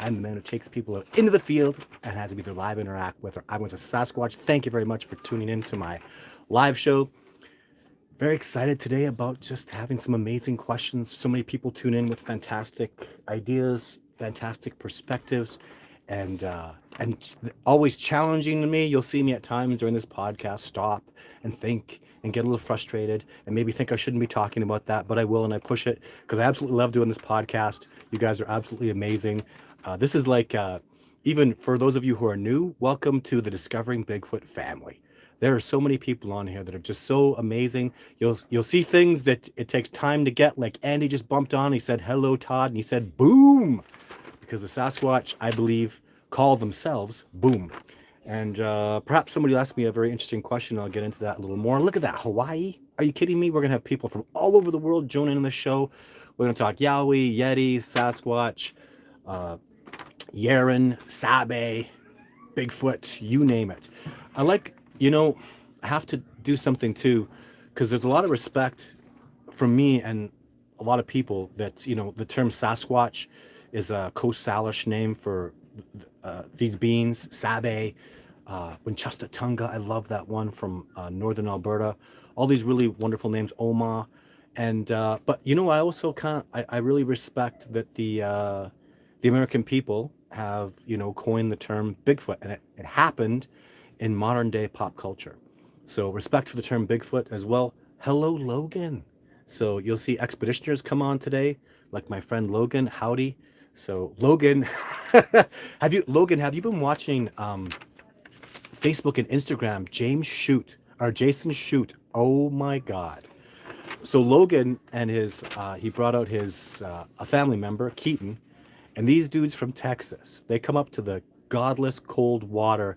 I'm the man who takes people out into the field and has them either live interact with or I'm with a Sasquatch. Thank you very much for tuning in to my live show. Very excited today about just having some amazing questions. So many people tune in with fantastic ideas, fantastic perspectives, and always challenging to me. You'll see me at times during this podcast stop and think and get a little frustrated and maybe think I shouldn't be talking about that, but I will, and I push it because I absolutely love doing this podcast. You guys are absolutely amazing. This is like even for those of you who are new, welcome to the Discovering Bigfoot family. There are so many people on here that are just so amazing. You'll see things that it takes time to get. Like Andy just bumped on. He said hello, Todd, and he said boom, because the Sasquatch, I believe, call themselves boom. And perhaps somebody will ask me a very interesting question. I'll get into that a little more. Look at that, Hawaii. Are you kidding me? We're gonna have people from all over the world joining in the show. We're gonna talk Yowie, Yeti, Sasquatch, Yeren, Sabe, Bigfoot, you name it. I like, I have to do something too, because there's a lot of respect from me and a lot of people that, the term Sasquatch is a Coast Salish name for these beings, Sabe, Winchester-Tunga. I love that one from northern Alberta. All these really wonderful names, Oma. And, but, I also I really respect that the American people have, coined the term Bigfoot, and it happened in modern day pop culture. So respect for the term Bigfoot as well. Hello, Logan. So you'll see expeditioners come on today, like my friend Logan. Howdy. So Logan, have you been watching Facebook and Instagram? Jason Shoot. Oh my God. So Logan and he brought out his a family member, Keaton, and these dudes from Texas, they come up to the godless cold water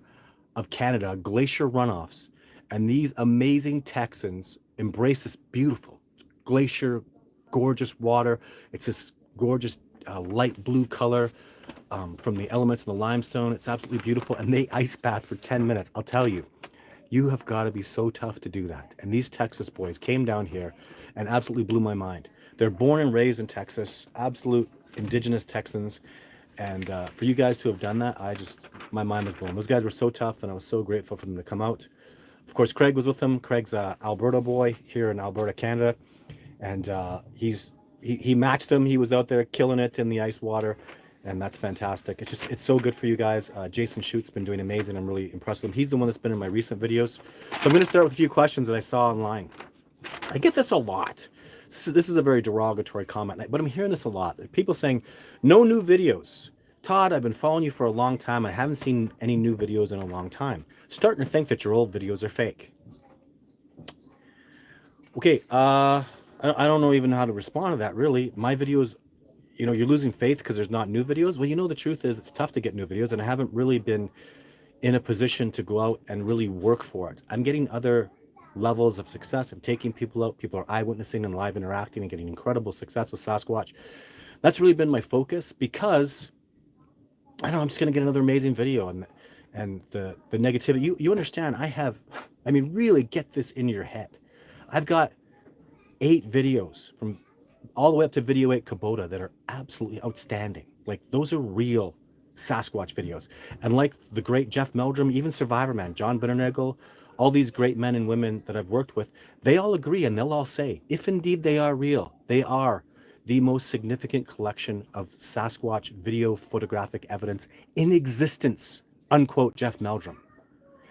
of Canada, glacier runoffs, and these amazing Texans embrace this beautiful glacier, gorgeous water. It's this gorgeous light blue color from the elements of the limestone. It's absolutely beautiful, and they ice bath for 10 minutes. I'll tell you, you have got to be so tough to do that. And these Texas boys came down here and absolutely blew my mind. They're born and raised in Texas, absolute indigenous Texans. And for you guys to have done that, my mind was blown. Those guys were so tough, and I was so grateful for them to come out. Of course, Craig was with them. Craig's a Alberta boy here in Alberta, Canada. And he matched them. He was out there killing it in the ice water. And that's fantastic. It's so good for you guys. Jason Shoot's been doing amazing. I'm really impressed with him. He's the one that's been in my recent videos. So I'm going to start with a few questions that I saw online. I get this a lot. This is a very derogatory comment, but I'm hearing this a lot. People saying, no new videos. Todd, I've been following you for a long time. I haven't seen any new videos in a long time. Starting to think that your old videos are fake. Okay, I don't know even how to respond to that, really. My videos, you're losing faith because there's not new videos. Well, the truth is it's tough to get new videos, and I haven't really been in a position to go out and really work for it. I'm getting other levels of success. I'm taking people out. People are eyewitnessing and live interacting and getting incredible success with Sasquatch. That's really been my focus because I know I'm just going to get another amazing video, and the negativity. You understand? Really get this in your head. I've got 8 videos from all the way up to video 8 Kubota that are absolutely outstanding. Like, those are real Sasquatch videos. And like the great Jeff Meldrum, even Survivor Man, John Bitternagel, all these great men and women that I've worked with, they all agree, and they'll all say, if indeed they are real, they are the most significant collection of Sasquatch video photographic evidence in existence, unquote Jeff Meldrum.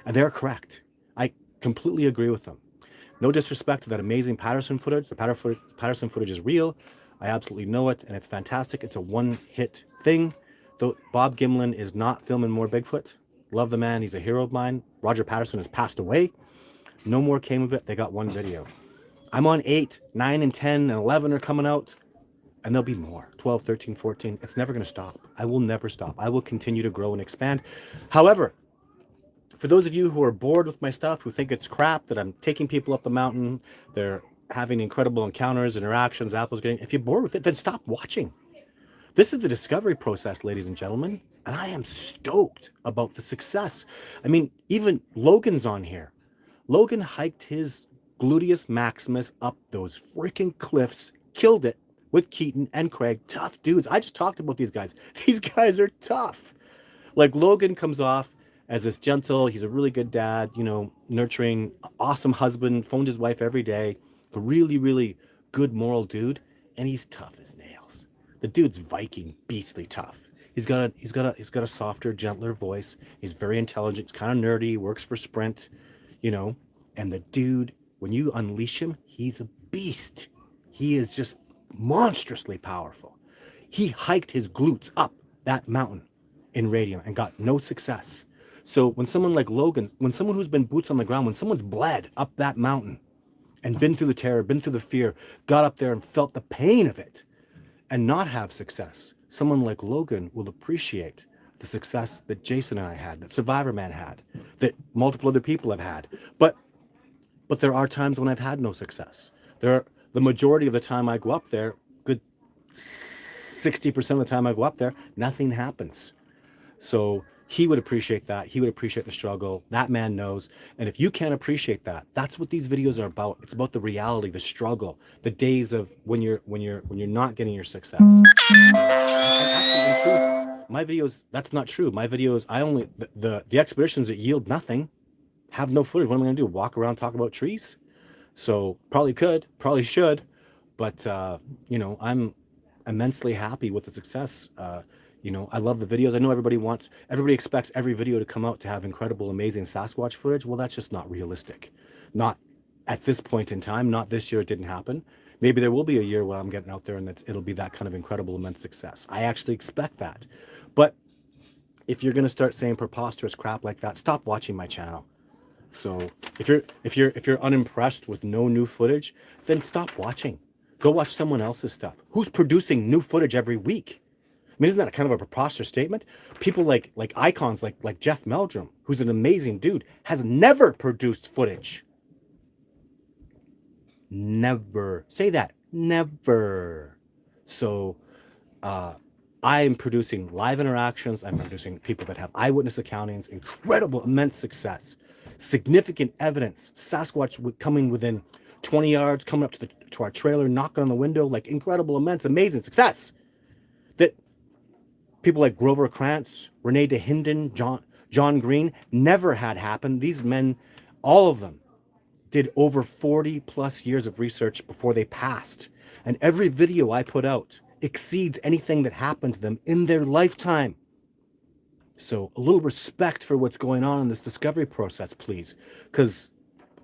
And they're correct. I completely agree with them. No disrespect to that amazing Patterson footage. The Patterson footage is real. I absolutely know it, and it's fantastic. It's a one-hit thing. Though Bob Gimlin is not filming more Bigfoot. Love the man. He's a hero of mine. Roger Patterson has passed away. No more came of it. They got one video. I'm on 8, 9, and 10, and 11 are coming out. And there'll be more. 12, 13, 14. It's never going to stop. I will never stop. I will continue to grow and expand. However, for those of you who are bored with my stuff, who think it's crap, that I'm taking people up the mountain, they're having incredible encounters, interactions, apples getting... If you're bored with it, then stop watching. This is the discovery process, ladies and gentlemen, and I am stoked about the success. Even Logan's on here. Logan hiked his gluteus maximus up those freaking cliffs, killed it, with Keaton and Craig. Tough dudes. I just talked about these guys. These guys are tough. Like Logan comes off as this gentle, he's a really good dad, you know, nurturing, awesome husband, phoned his wife every day, a really, really good moral dude, and he's tough as nails. The dude's Viking, beastly tough. He's got a softer, gentler voice. He's very intelligent, he's kind of nerdy, works for Sprint, you know, and the dude, when you unleash him, he's a beast. He is just monstrously powerful. He hiked his glutes up that mountain in radium and got no success. So when someone like Logan, when someone who's been boots on the ground, when someone's bled up that mountain and been through the terror, been through the fear, got up there and felt the pain of it and not have success, someone like Logan will appreciate the success that Jason and I had, that Survivor Man had, that multiple other people have had. But there are times when I've had no success. The majority of the time I go up there, good 60% of the time I go up there, nothing happens. So he would appreciate that. He would appreciate the struggle. That man knows. And if you can't appreciate that, that's what these videos are about. It's about the reality, the struggle, the days of when you're not getting your success. And actually, in truth, my videos, that's not true. My videos, the expeditions that yield nothing have no footage. What am I going to do? Walk around, talk about trees? So probably should, but you know, I'm immensely happy with the success. You know, I love the videos. I know everybody expects every video to come out to have incredible, amazing Sasquatch footage. Well, that's just not realistic. Not at this point in time. Not this year. It didn't happen. Maybe there will be a year where I'm getting out there and it'll be that kind of incredible, immense success. I actually expect that. But if you're going to start saying preposterous crap like that, stop watching my channel. So if you're unimpressed with no new footage, then stop watching. Go watch someone else's stuff. Who's producing new footage every week? I mean, isn't that kind of a preposterous statement? People like icons like Jeff Meldrum, who's an amazing dude, has never produced footage. Never. Say that. Never. So I'm producing live interactions. I'm producing people that have eyewitness accountings, incredible, immense success, significant evidence. Sasquatch coming within 20 yards, coming up to our trailer, knocking on the window, like incredible, immense, amazing success. That people like Grover Krantz, Renee DeHinden, John Green never had happen. These men, all of them, did over 40 plus years of research before they passed. And every video I put out exceeds anything that happened to them in their lifetime. So a little respect for what's going on in this discovery process, please, because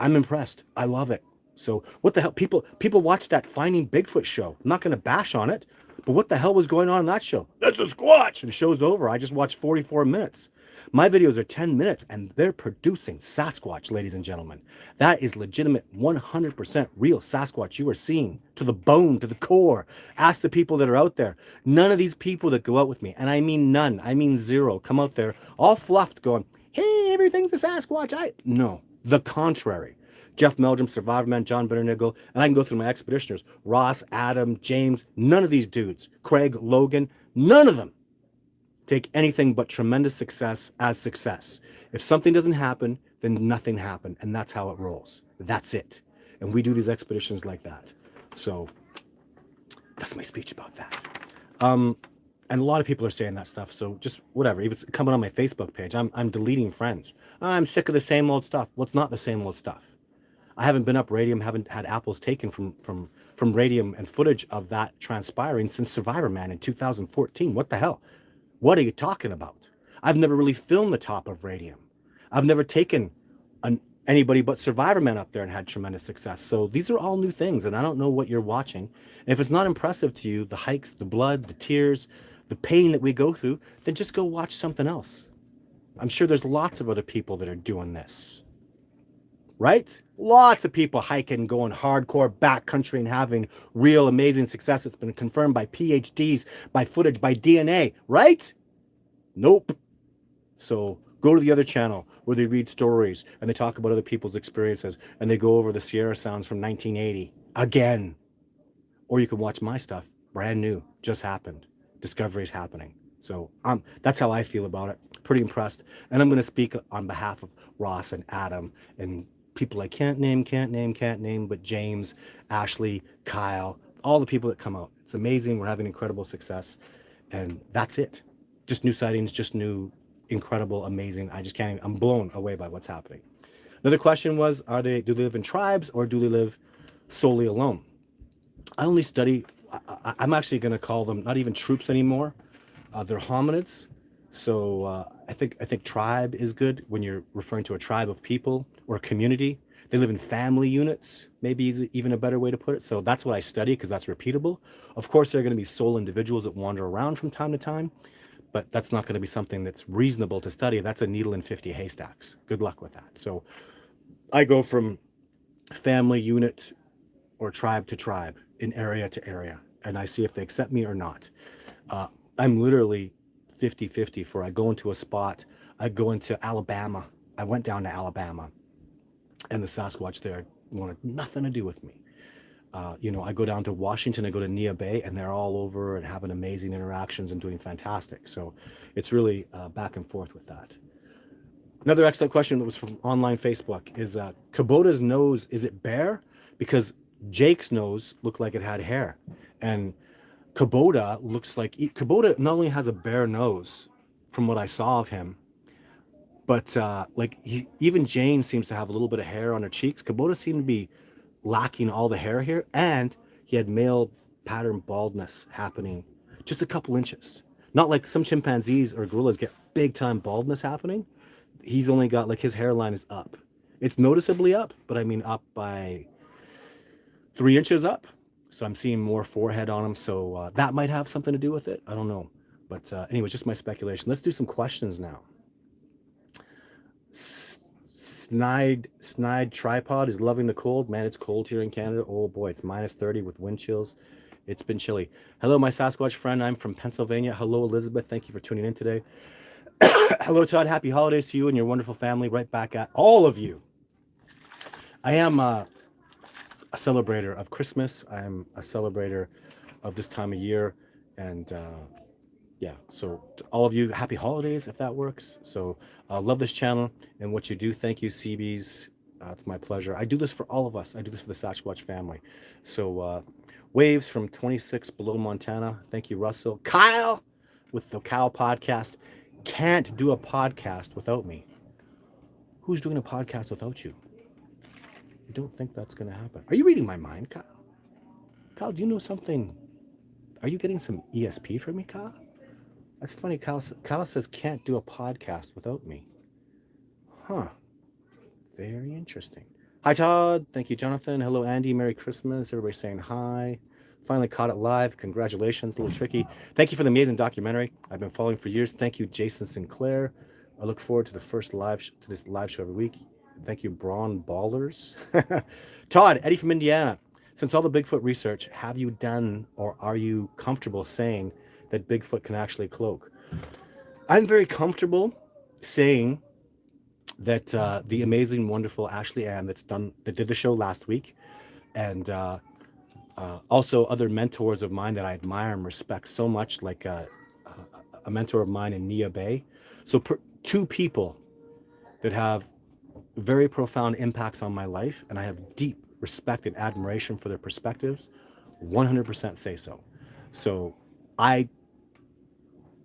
I'm impressed. I love it. So what the hell? People watch that Finding Bigfoot show. I'm not going to bash on it, but what the hell was going on in that show? That's a Squatch. And the show's over. I just watched 44 minutes. My videos are 10 minutes, and they're producing Sasquatch, ladies and gentlemen. That is legitimate, 100% real Sasquatch you are seeing, to the bone, to the core. Ask the people that are out there. None of these people that go out with me, and I mean none, I mean zero, come out there all fluffed going, hey, everything's a Sasquatch. No, the contrary. Jeff Meldrum, Survivor Man, John Benernigel, and I can go through my expeditioners. Ross, Adam, James, none of these dudes. Craig, Logan, none of them take anything but tremendous success as success. If something doesn't happen, then nothing happened, and that's how it rolls. That's it. And we do these expeditions like that. So that's my speech about that. And a lot of people are saying that stuff, so just whatever. If it's coming on my Facebook page, I'm deleting friends. I'm sick of the same old stuff. Well, it's not the same old stuff. I haven't been up radium, haven't had apples taken from radium and footage of that transpiring since Survivor Man in 2014. What the hell? What are you talking about? I've never really filmed the top of radium. I've never taken anybody but Survivor Man up there and had tremendous success. So these are all new things, and I don't know what you're watching. And if it's not impressive to you, the hikes, the blood, the tears, the pain that we go through, then just go watch something else. I'm sure there's lots of other people that are doing this. Right? Lots of people hiking, going hardcore backcountry and having real amazing success. It's been confirmed by PhDs, by footage, by DNA, right? Nope. So go to the other channel where they read stories and they talk about other people's experiences and they go over the Sierra Sounds from 1980 again. Or you can watch my stuff, brand new, just happened. Discovery's happening. So that's how I feel about it. Pretty impressed. And I'm going to speak on behalf of Ross and Adam and people I can't name, but James, Ashley, Kyle, all the people that come out. It's amazing. We're having incredible success. And that's it. Just new sightings, just new, incredible, amazing. I just can't even, I'm blown away by what's happening. Another question was, do they live in tribes or do they live solely alone? I only study, I'm actually going to call them not even troops anymore. They're hominids. So I think tribe is good when you're referring to a tribe of people or a community. They live in family units, maybe is even a better way to put it. So that's what I study because that's repeatable. Of course, there are going to be sole individuals that wander around from time to time, but that's not going to be something that's reasonable to study. That's a needle in 50 haystacks. Good luck with that. So I go from family unit or tribe to tribe, in area to area, and I see if they accept me or not. I'm literally 50-50 for I go into a spot, I go into Alabama. I went down to Alabama, and the Sasquatch there wanted nothing to do with me. I go down to Washington, I go to Nia Bay, and they're all over and having amazing interactions and doing fantastic. So it's really back and forth with that. Another excellent question that was from online Facebook is Kubota's nose, is it bare? Because Jake's nose looked like it had hair. And Kubota looks like, Kubota not only has a bare nose from what I saw of him, but even Jane seems to have a little bit of hair on her cheeks. Kubota seemed to be lacking all the hair here, and he had male pattern baldness happening just a couple inches. Not like some chimpanzees or gorillas get big time baldness happening. He's only got like his hairline is up. It's noticeably up, but I mean up by 3 inches up. So I'm seeing more forehead on him. So that might have something to do with it. I don't know. But anyway, just my speculation. Let's do some questions now. Snide Tripod is loving the cold. Man, it's cold here in Canada. Oh boy, it's minus 30 with wind chills. It's been chilly. Hello, my Sasquatch friend. I'm from Pennsylvania. Hello, Elizabeth. Thank you for tuning in today. Hello, Todd. Happy holidays to you and your wonderful family. Right back at all of you. I am a celebrator of Christmas. I am a celebrator of this time of year. And yeah, so to all of you, happy holidays if that works. So love this channel and what you do. Thank you, CBs. It's my pleasure. I do this for all of us. I do this for the Sasquatch family. So waves from 26 below Montana. Thank you, Russell. Kyle with the Cow podcast. Can't do a podcast without me. Who's doing a podcast without you? I don't think that's going to happen. Are you reading my mind, Kyle? Kyle, do you know something? Are you getting some ESP from me, Kyle? That's funny. Kyle says can't do a podcast without me. Huh. Very interesting. Hi, Todd. Thank you, Jonathan. Hello, Andy. Merry Christmas. Everybody saying hi. Finally caught it live. Congratulations. A little tricky. Thank you for the amazing documentary. I've been following for years. Thank you, Jason Sinclair. I look forward to the first this live show every week. Thank you, Braun Ballers. Todd, Eddie from Indiana. Since all the Bigfoot research, have you done or are you comfortable saying that Bigfoot can actually cloak? I'm very comfortable saying that the amazing, wonderful Ashley Ann that did the show last week, and also other mentors of mine that I admire and respect so much, like a mentor of mine in Nia Bay. So two people that have very profound impacts on my life, and I have deep respect and admiration for their perspectives, 100% say so. So I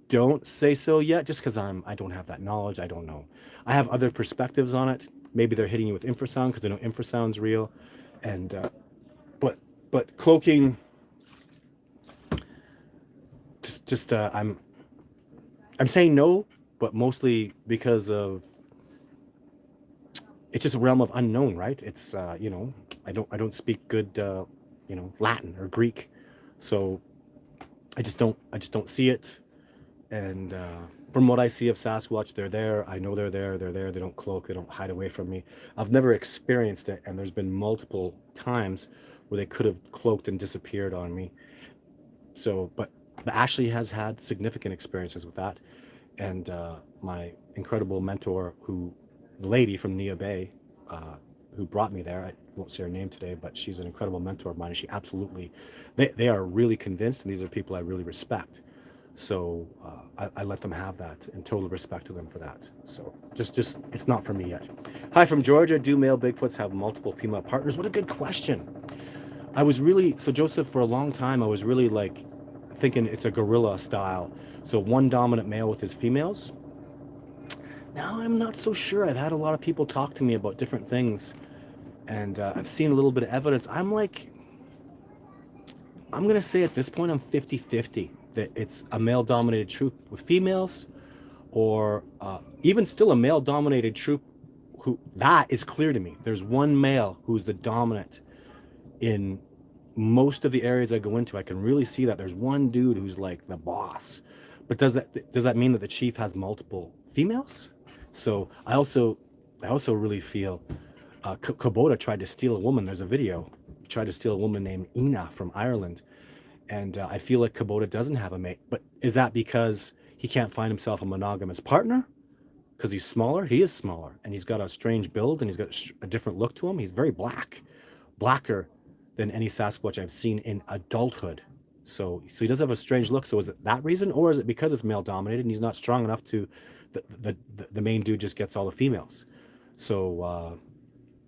don't say so yet just because I don't have that knowledge. I don't know. I have other perspectives on it. Maybe they're hitting you with infrasound because they know infrasound's real. And but cloaking, I'm saying no, but mostly because of it's just a realm of unknown, right? It's I don't speak good Latin or Greek, so I just don't see it. And from what I see of Sasquatch, they're there. I know they're there. They're there. They don't cloak. They don't hide away from me. I've never experienced it, and there's been multiple times where they could have cloaked and disappeared on me. So, but Ashley has had significant experiences with that, and my incredible mentor, the lady from Nia Bay, who brought me there. I won't say her name today, but she's an incredible mentor of mine, and she absolutely, they are really convinced, and these are people I really respect. So I let them have that and total respect to them for that. So just it's not for me yet. Hi from Georgia. Do male Bigfoots have multiple female partners? What a good question. I was really, so Joseph, for a long time, I was really like thinking it's a gorilla style. So one dominant male with his females. Now I'm not so sure. I've had a lot of people talk to me about different things, and I've seen a little bit of evidence. I'm going to say at this point, I'm 50-50 that it's a male dominated troop with females, or even still a male dominated troop who, that is clear to me. There's one male who's the dominant in most of the areas I go into. I can really see that there's one dude who's like the boss. But does that mean that the chief has multiple females? So I also really feel Kubota tried to steal a woman. There's a video. He tried to steal a woman named Ina from Ireland, and I feel like Kubota doesn't have a mate. But is that because he can't find himself a monogamous partner? Because he's smaller? He is smaller, and he's got a strange build, and he's got a different look to him. He's very blacker than any Sasquatch I've seen in adulthood. So he does have a strange look. So is it that reason, or is it because it's male dominated and he's not strong enough to, the main dude just gets all the females? So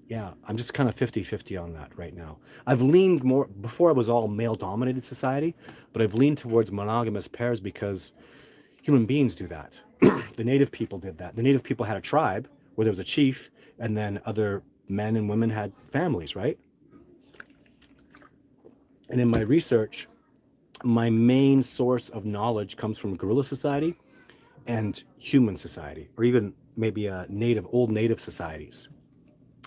yeah, I'm just kind of 50-50 on that right now. I've leaned more, before I was all male dominated society, but I've leaned towards monogamous pairs because human beings do that. The native people did that. The native people had a tribe where there was a chief, and then other men and women had families, right? And in my research, my main source of knowledge comes from gorilla society and human society, or even maybe old native societies.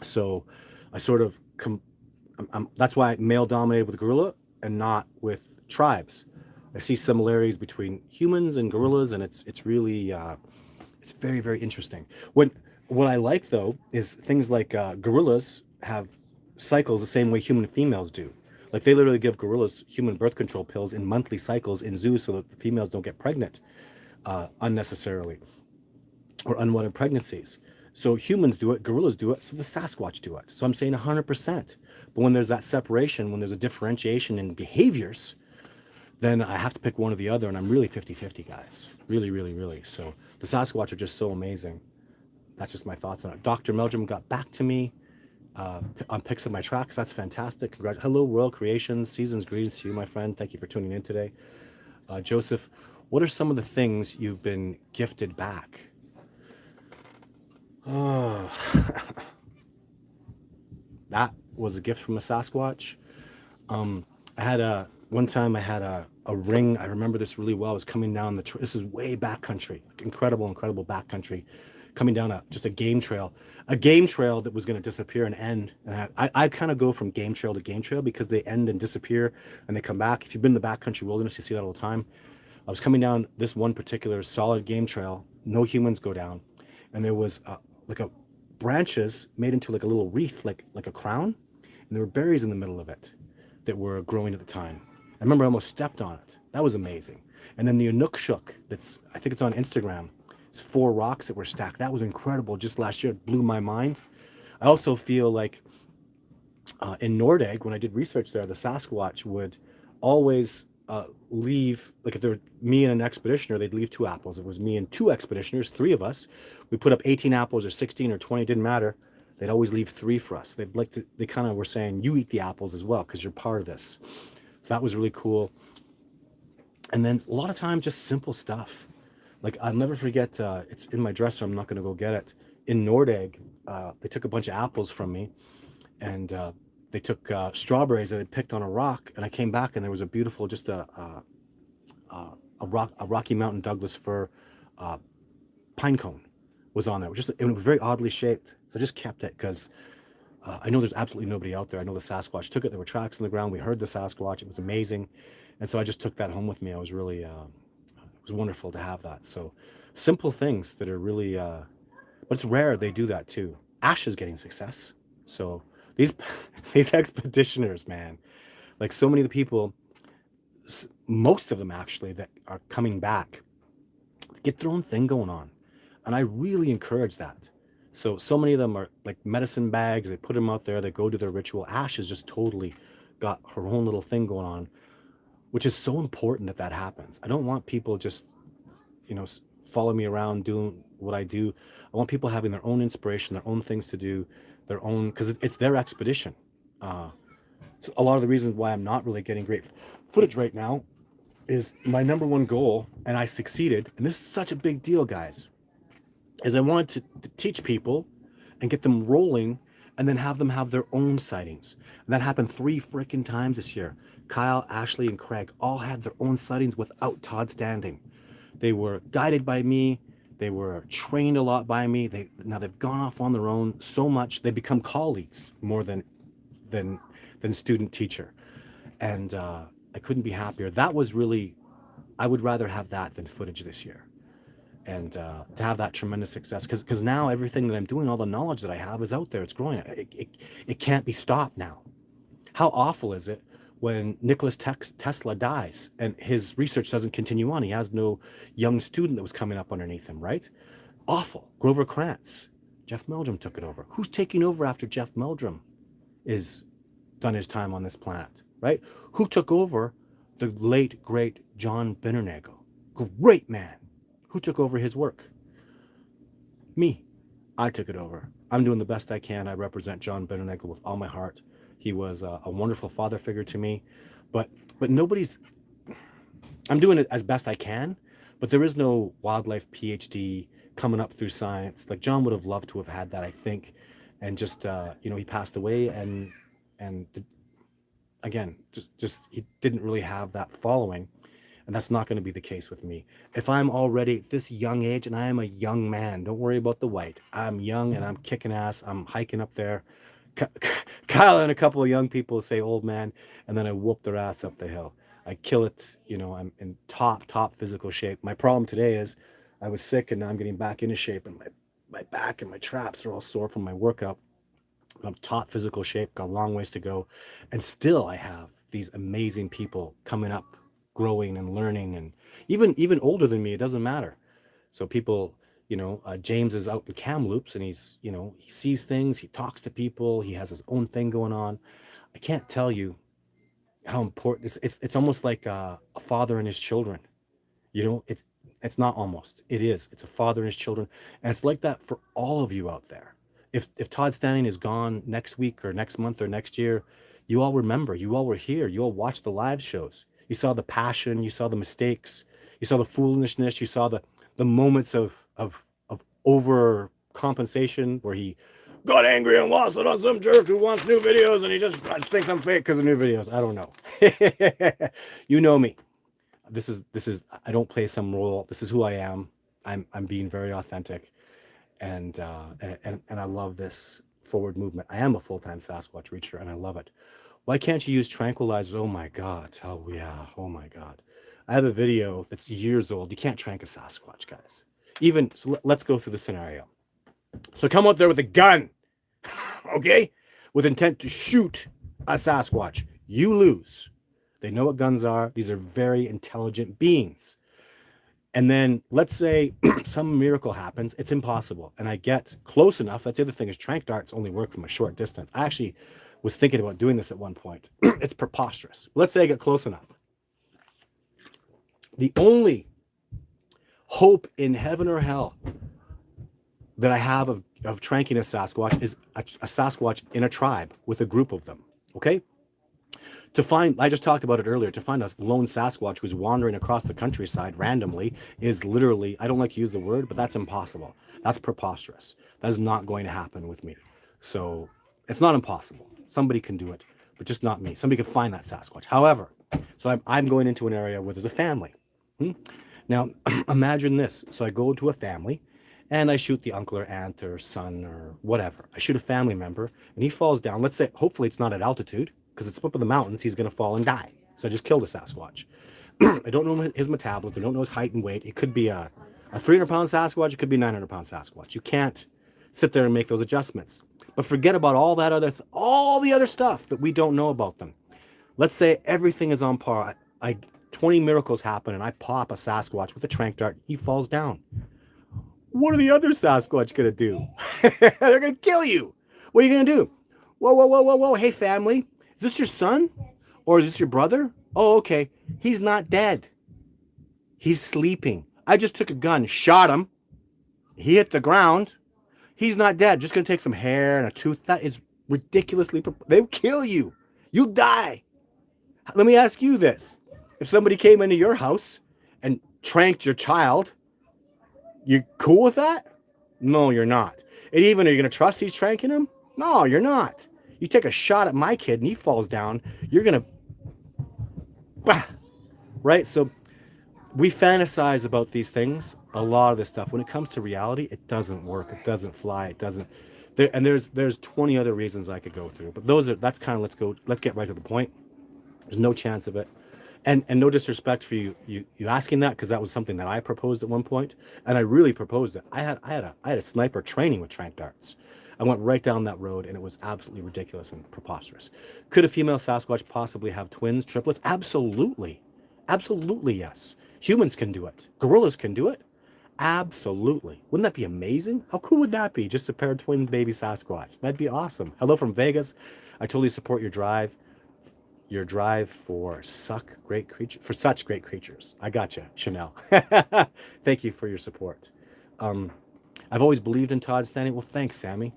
So I sort of that's why male dominated with gorilla and not with tribes. I see similarities between humans and gorillas, and it's really it's very, very interesting. What I like though is things like gorillas have cycles the same way human females do. Like they literally give gorillas human birth control pills in monthly cycles in zoos so that the females don't get pregnant unnecessarily, or unwanted pregnancies. So humans do it, gorillas do it, so the Sasquatch do it. So I'm saying 100%. But when there's that separation, when there's a differentiation in behaviors, then I have to pick one or the other, and I'm really 50-50, guys. Really, really, really. So the Sasquatch are just so amazing. That's just my thoughts on it. Dr. Meldrum got back to me on pics of my tracks. That's fantastic. Hello, Royal Creations. Season's greetings to you, my friend. Thank you for tuning in today. Joseph, what are some of the things you've been gifted back? Oh, that was a gift from a Sasquatch. One time I had a ring. I remember this really well. I was coming down this is way backcountry, like incredible backcountry, coming down just a game trail that was going to disappear and end. And I kind of go from game trail to game trail because they end and disappear and they come back. If you've been in the backcountry wilderness, you see that all the time. I was coming down this one particular solid game trail. No humans go down, and there was like a branches made into like a little wreath, like a crown, and there were berries in the middle of it that were growing at the time. I remember I almost stepped on it. That was amazing. And then the Inukshuk, I think it's on Instagram. It's 4 rocks that were stacked. That was incredible. Just last year, it blew my mind. I also feel like in Nordegg, when I did research there, the Sasquatch would always leave, like if there were me and an expeditioner, they'd leave 2 apples. If it was me and 2 expeditioners, 3 of us, we put up 18 apples or 16 or 20, didn't matter. They'd always leave 3 for us. They kind of were saying, you eat the apples as well because you're part of this. So that was really cool. And then a lot of times, just simple stuff. Like I'll never forget, it's in my dresser, I'm not going to go get it. In Nordegg, they took a bunch of apples from me, and they took strawberries that I picked on a rock, and I came back and there was a beautiful, just a Rocky Mountain Douglas fir pine cone was on there. It was very oddly shaped. So I just kept it because I know there's absolutely nobody out there. I know the Sasquatch took it. There were tracks on the ground. We heard the Sasquatch. It was amazing. And so I just took that home with me. I was really, it was wonderful to have that. So simple things that are really, but it's rare they do that too. Ash is getting success. So these expeditioners, man, like so many of the people, most of them actually that are coming back, get their own thing going on. And I really encourage that. So many of them are like medicine bags. They put them out there. They go do their ritual. Ash has just totally got her own little thing going on, which is so important that happens. I don't want people just, follow me around doing what I do. I want people having their own inspiration, their own things to do, their own, because it's their expedition. So a lot of the reasons why I'm not really getting great footage right now is my number one goal, and I succeeded, and this is such a big deal, guys, is I wanted to teach people and get them rolling and then have them have their own sightings. And that happened 3 freaking times this year. Kyle, Ashley, and Craig all had their own sightings without Todd standing. They were guided by me. They were trained a lot by me. Now they've gone off on their own so much. They become colleagues more than student teacher. And I couldn't be happier. That was really, I would rather have that than footage this year. And to have that tremendous success, because now everything that I'm doing, all the knowledge that I have is out there. It's growing. It can't be stopped now. How awful is it when Nicholas Tesla dies and his research doesn't continue on? He has no young student that was coming up underneath him, right? Awful. Grover Krantz. Jeff Meldrum took it over. Who's taking over after Jeff Meldrum is done his time on this planet, right? Who took over? The late, great John Binnernagel. Great man. Who took over his work? Me. I took it over. I'm doing the best I can. I represent John Binnernagel with all my heart. He was a wonderful father figure to me, but nobody's, I'm doing it as best I can, but there is no wildlife PhD coming up through science. Like John would have loved to have had that, I think, and just, he passed away and again, just he didn't really have that following. And that's not going to be the case with me. If I'm already at this young age, and I am a young man, don't worry about the weight. I'm young and I'm kicking ass. I'm hiking up there. Kyle and a couple of young people say old man, and then I whoop their ass up the hill. I kill it. I'm in top physical shape. My problem today is I was sick and now I'm getting back into shape, and my back and my traps are all sore from my workout. I'm top physical shape, got a long ways to go. And still I have these amazing people coming up, growing and learning, and even older than me, it doesn't matter. So people, James is out in Kamloops, and he's, he sees things, he talks to people, he has his own thing going on. I can't tell you how important it's almost like a father and his children. It's not almost, it is. It's a father and his children, and it's like that for all of you out there. If Todd Standing is gone next week or next month or next year, you all remember, you all were here, you all watched the live shows. You saw the passion, you saw the mistakes, you saw the foolishness, you saw the moments of overcompensation where he got angry and lost it on some jerk who wants new videos and he just thinks I'm fake because of new videos. I don't know. You know me. This is I don't play some role. This is who I am. I'm being very authentic, and I love this forward movement. I am a full-time Sasquatch reacher and I love it. Why can't you use tranquilizers? Oh my God. Oh yeah. Oh my God. I have a video that's years old. You can't trank a Sasquatch, guys. So let's go through the scenario. So come out there with a gun, okay? With intent to shoot a Sasquatch. You lose. They know what guns are. These are very intelligent beings. And then let's say some miracle happens. It's impossible. And I get close enough. That's the other thing is trank darts only work from a short distance. I actually was thinking about doing this at one point. It's preposterous. Let's say I get close enough. The only hope in heaven or hell that I have of tranking a Sasquatch is a Sasquatch in a tribe with a group of them, okay? I just talked about it earlier, to find a lone Sasquatch who's wandering across the countryside randomly is literally, I don't like to use the word, but that's impossible. That's preposterous. That is not going to happen with me. So it's not impossible. Somebody can do it, but just not me. Somebody can find that Sasquatch. However, so I'm going into an area where there's a family. Now, imagine this. So I go to a family and I shoot the uncle or aunt or son or whatever. I shoot a family member and he falls down. Let's say, hopefully it's not at altitude because it's up in the mountains. He's going to fall and die. So I just killed a Sasquatch. I don't know his metabolites. I don't know his height and weight. It could be a 300-pound Sasquatch. It could be a 900-pound Sasquatch. You can't sit there and make those adjustments. But forget about all the other stuff that we don't know about them. Let's say everything is on par. 20 miracles happen and I pop a Sasquatch with a trank dart. He falls down. What are the other Sasquatch going to do? They're going to kill you. What are you going to do? Whoa. Hey, family. Is this your son? Or is this your brother? Oh, okay. He's not dead. He's sleeping. I just took a gun, shot him. He hit the ground. He's not dead. Just going to take some hair and a tooth. That is ridiculously... They'll kill you. You die. Let me ask you this. If somebody came into your house and tranked your child, you cool with that? No, you're not. And even, are you going to trust he's tranking him? No, you're not. You take a shot at my kid and he falls down, you're going to, bah, right? So we fantasize about these things, a lot of this stuff. When it comes to reality, it doesn't work. It doesn't fly. It doesn't. And there's 20 other reasons I could go through, but that's kind of, let's get right to the point. There's no chance of it. And no disrespect for you asking that, because that was something that I proposed at one point, and I really proposed it. I had a sniper training with trank darts. I went right down that road, and it was absolutely ridiculous and preposterous. Could a female Sasquatch possibly have twins, triplets? Absolutely, absolutely yes. Humans can do it. Gorillas can do it. Absolutely. Wouldn't that be amazing? How cool would that be? Just a pair of twin baby Sasquatch. That'd be awesome. Hello from Vegas. I totally support your drive. Your drive for such great creatures. I gotcha, Chanel. Thank you for your support. I've always believed in Todd standing. Well, thanks, Sammy.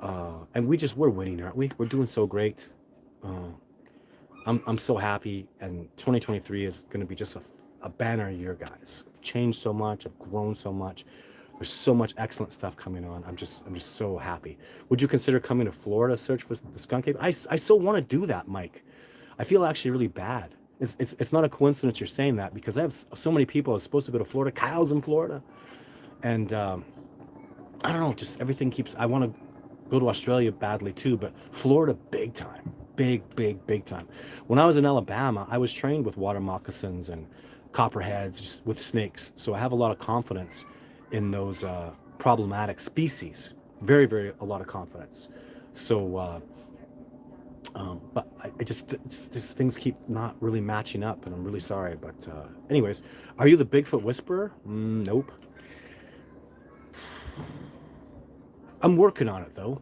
And we're winning, aren't we? We're doing so great. I'm so happy, and 2023 is going to be just a banner year, guys. I've changed so much. I've grown so much. There's so much excellent stuff coming on. I'm just so happy. Would you consider coming to Florida to search for the skunk ape? I still want to do that, Mike. I feel actually really bad. It's not a coincidence you're saying that, because I have so many people. I was supposed to go to Florida. Kyle's in Florida, and I don't know. Just everything keeps. I want to go to Australia badly too, but Florida, big time, big time. When I was in Alabama, I was trained with water moccasins and copperheads, just with snakes. So I have a lot of confidence in those problematic species. Very a lot of confidence. So. But it's just things keep not really matching up, and I'm really sorry. But anyways, are you the Bigfoot whisperer? Nope. I'm working on it though.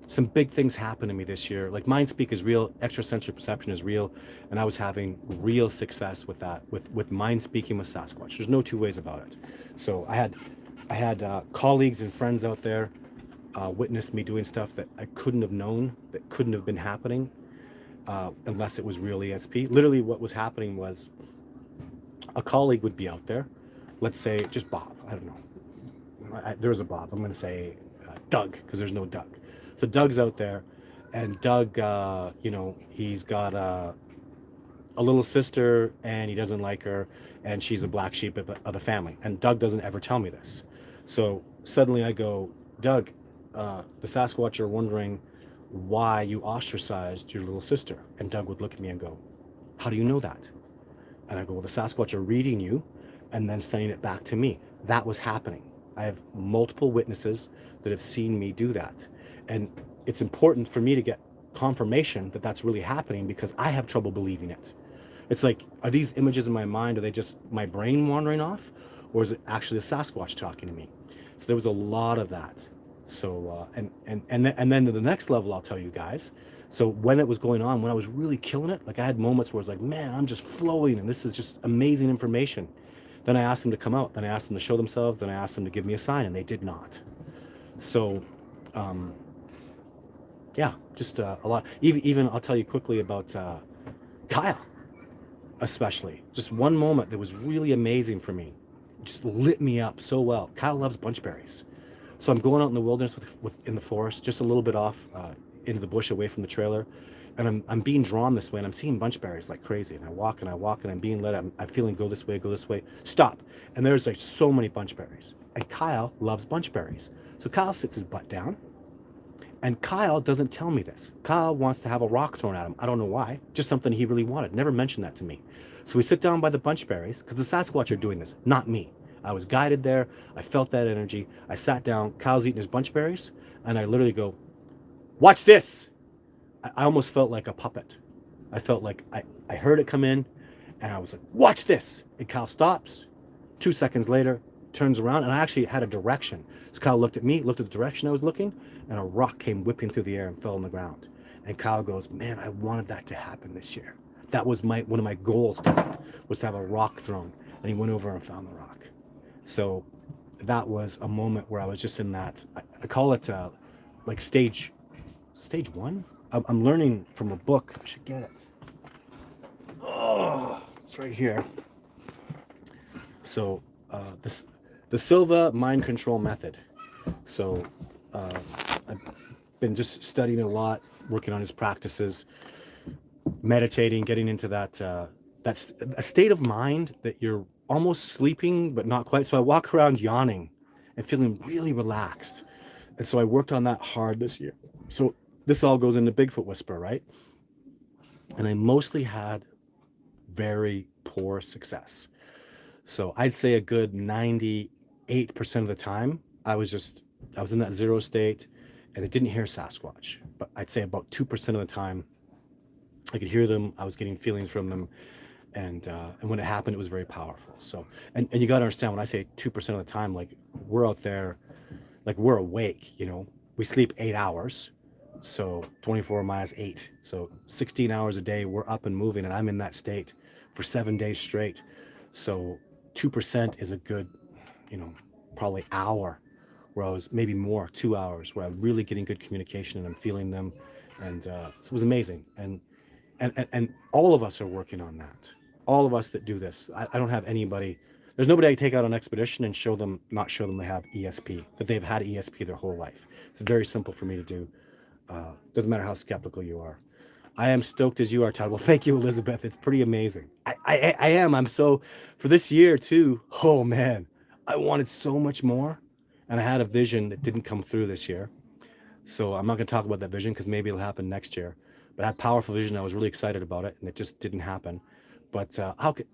Some big things happened to me this year. Like, mind speak is real, extrasensory perception is real, and I was having real success with that, with mind speaking with Sasquatch. There's no two ways about it. So I had colleagues and friends out there witnessed me doing stuff that I couldn't have known, that couldn't have been happening unless it was real ESP. Literally what was happening was a colleague would be out there, let's say just Bob, I don't know, there was a Bob, I'm going to say Doug, because there's no Doug. So Doug's out there, and Doug, he's got a little sister, and he doesn't like her, and she's a black sheep of the family, and Doug doesn't ever tell me this. So suddenly I go, Doug, the Sasquatch are wondering why you ostracized your little sister. And Doug would look at me and go, how do you know that? And I go, well, the Sasquatch are reading you and then sending it back to me. That was happening. I have multiple witnesses that have seen me do that. And it's important for me to get confirmation that that's really happening, because I have trouble believing it. It's like, are these images in my mind, are they just my brain wandering off? Or is it actually the Sasquatch talking to me? So there was a lot of that. So and then to the next level, I'll tell you guys. So when it was going on, when I was really killing it, like I had moments where I was like, man, I'm just flowing, and this is just amazing information. Then I asked them to come out. Then I asked them to show themselves. Then I asked them to give me a sign, and they did not. So, yeah, just a lot. Even I'll tell you quickly about Kyle, especially. Just one moment that was really amazing for me. Just lit me up so well. Kyle loves bunchberries. So I'm going out in the wilderness in the forest, just a little bit off into the bush away from the trailer, and I'm being drawn this way, and I'm seeing bunchberries like crazy. And I walk, and I'm being led. I'm feeling go this way, stop. And there's like so many bunchberries. And Kyle loves bunchberries. So Kyle sits his butt down, and Kyle doesn't tell me this. Kyle wants to have a rock thrown at him. I don't know why. Just something he really wanted. Never mentioned that to me. So we sit down by the bunchberries, because the Sasquatch are doing this, not me. I was guided there. I felt that energy. I sat down. Kyle's eating his bunchberries, and I literally go, watch this. I almost felt like a puppet. I felt like I heard it come in, and I was like, watch this. And Kyle stops. 2 seconds later, turns around, and I actually had a direction. So Kyle looked at me, looked at the direction I was looking, and a rock came whipping through the air and fell on the ground. And Kyle goes, man, I wanted that to happen this year. That was one of my goals, Todd, was to have a rock thrown. And he went over and found the rock. So that was a moment where I was just in that, I call it like stage one. I'm learning from a book. I should get it. Oh, it's right here. So this the Silva mind control method. So uh, I've been just studying a lot, working on his practices, meditating, getting into that's a state of mind that you're almost sleeping but not quite. So I walk around yawning and feeling really relaxed. And so I worked on that hard this year. So this all goes into Bigfoot Whisperer, right? And I mostly had very poor success. So I'd say a good 98% of the time, I was in that zero state and I didn't hear Sasquatch. But I'd say about 2% of the time, I could hear them. I was getting feelings from them. And when it happened, it was very powerful. So, and you got to understand, when I say 2% of the time, like we're out there, like we're awake, we sleep 8 hours. So 24 minus 8. So 16 hours a day, we're up and moving, and I'm in that state for 7 days straight. So 2% is a good, probably hour where I was, maybe more, 2 hours, where I'm really getting good communication and I'm feeling them. And so it was amazing. And all of us are working on that. All of us that do this. I don't have anybody. There's nobody I take out on expedition and not show them they have ESP, that they've had ESP their whole life. It's very simple for me to do. Doesn't matter how skeptical you are. I am stoked as you are, Todd. Well, thank you, Elizabeth. It's pretty amazing. I am. I'm so, for this year too. Oh man, I wanted so much more, and I had a vision that didn't come through this year. So I'm not going to talk about that vision because maybe it'll happen next year. But I had powerful vision. I was really excited about it, and it just didn't happen. But how could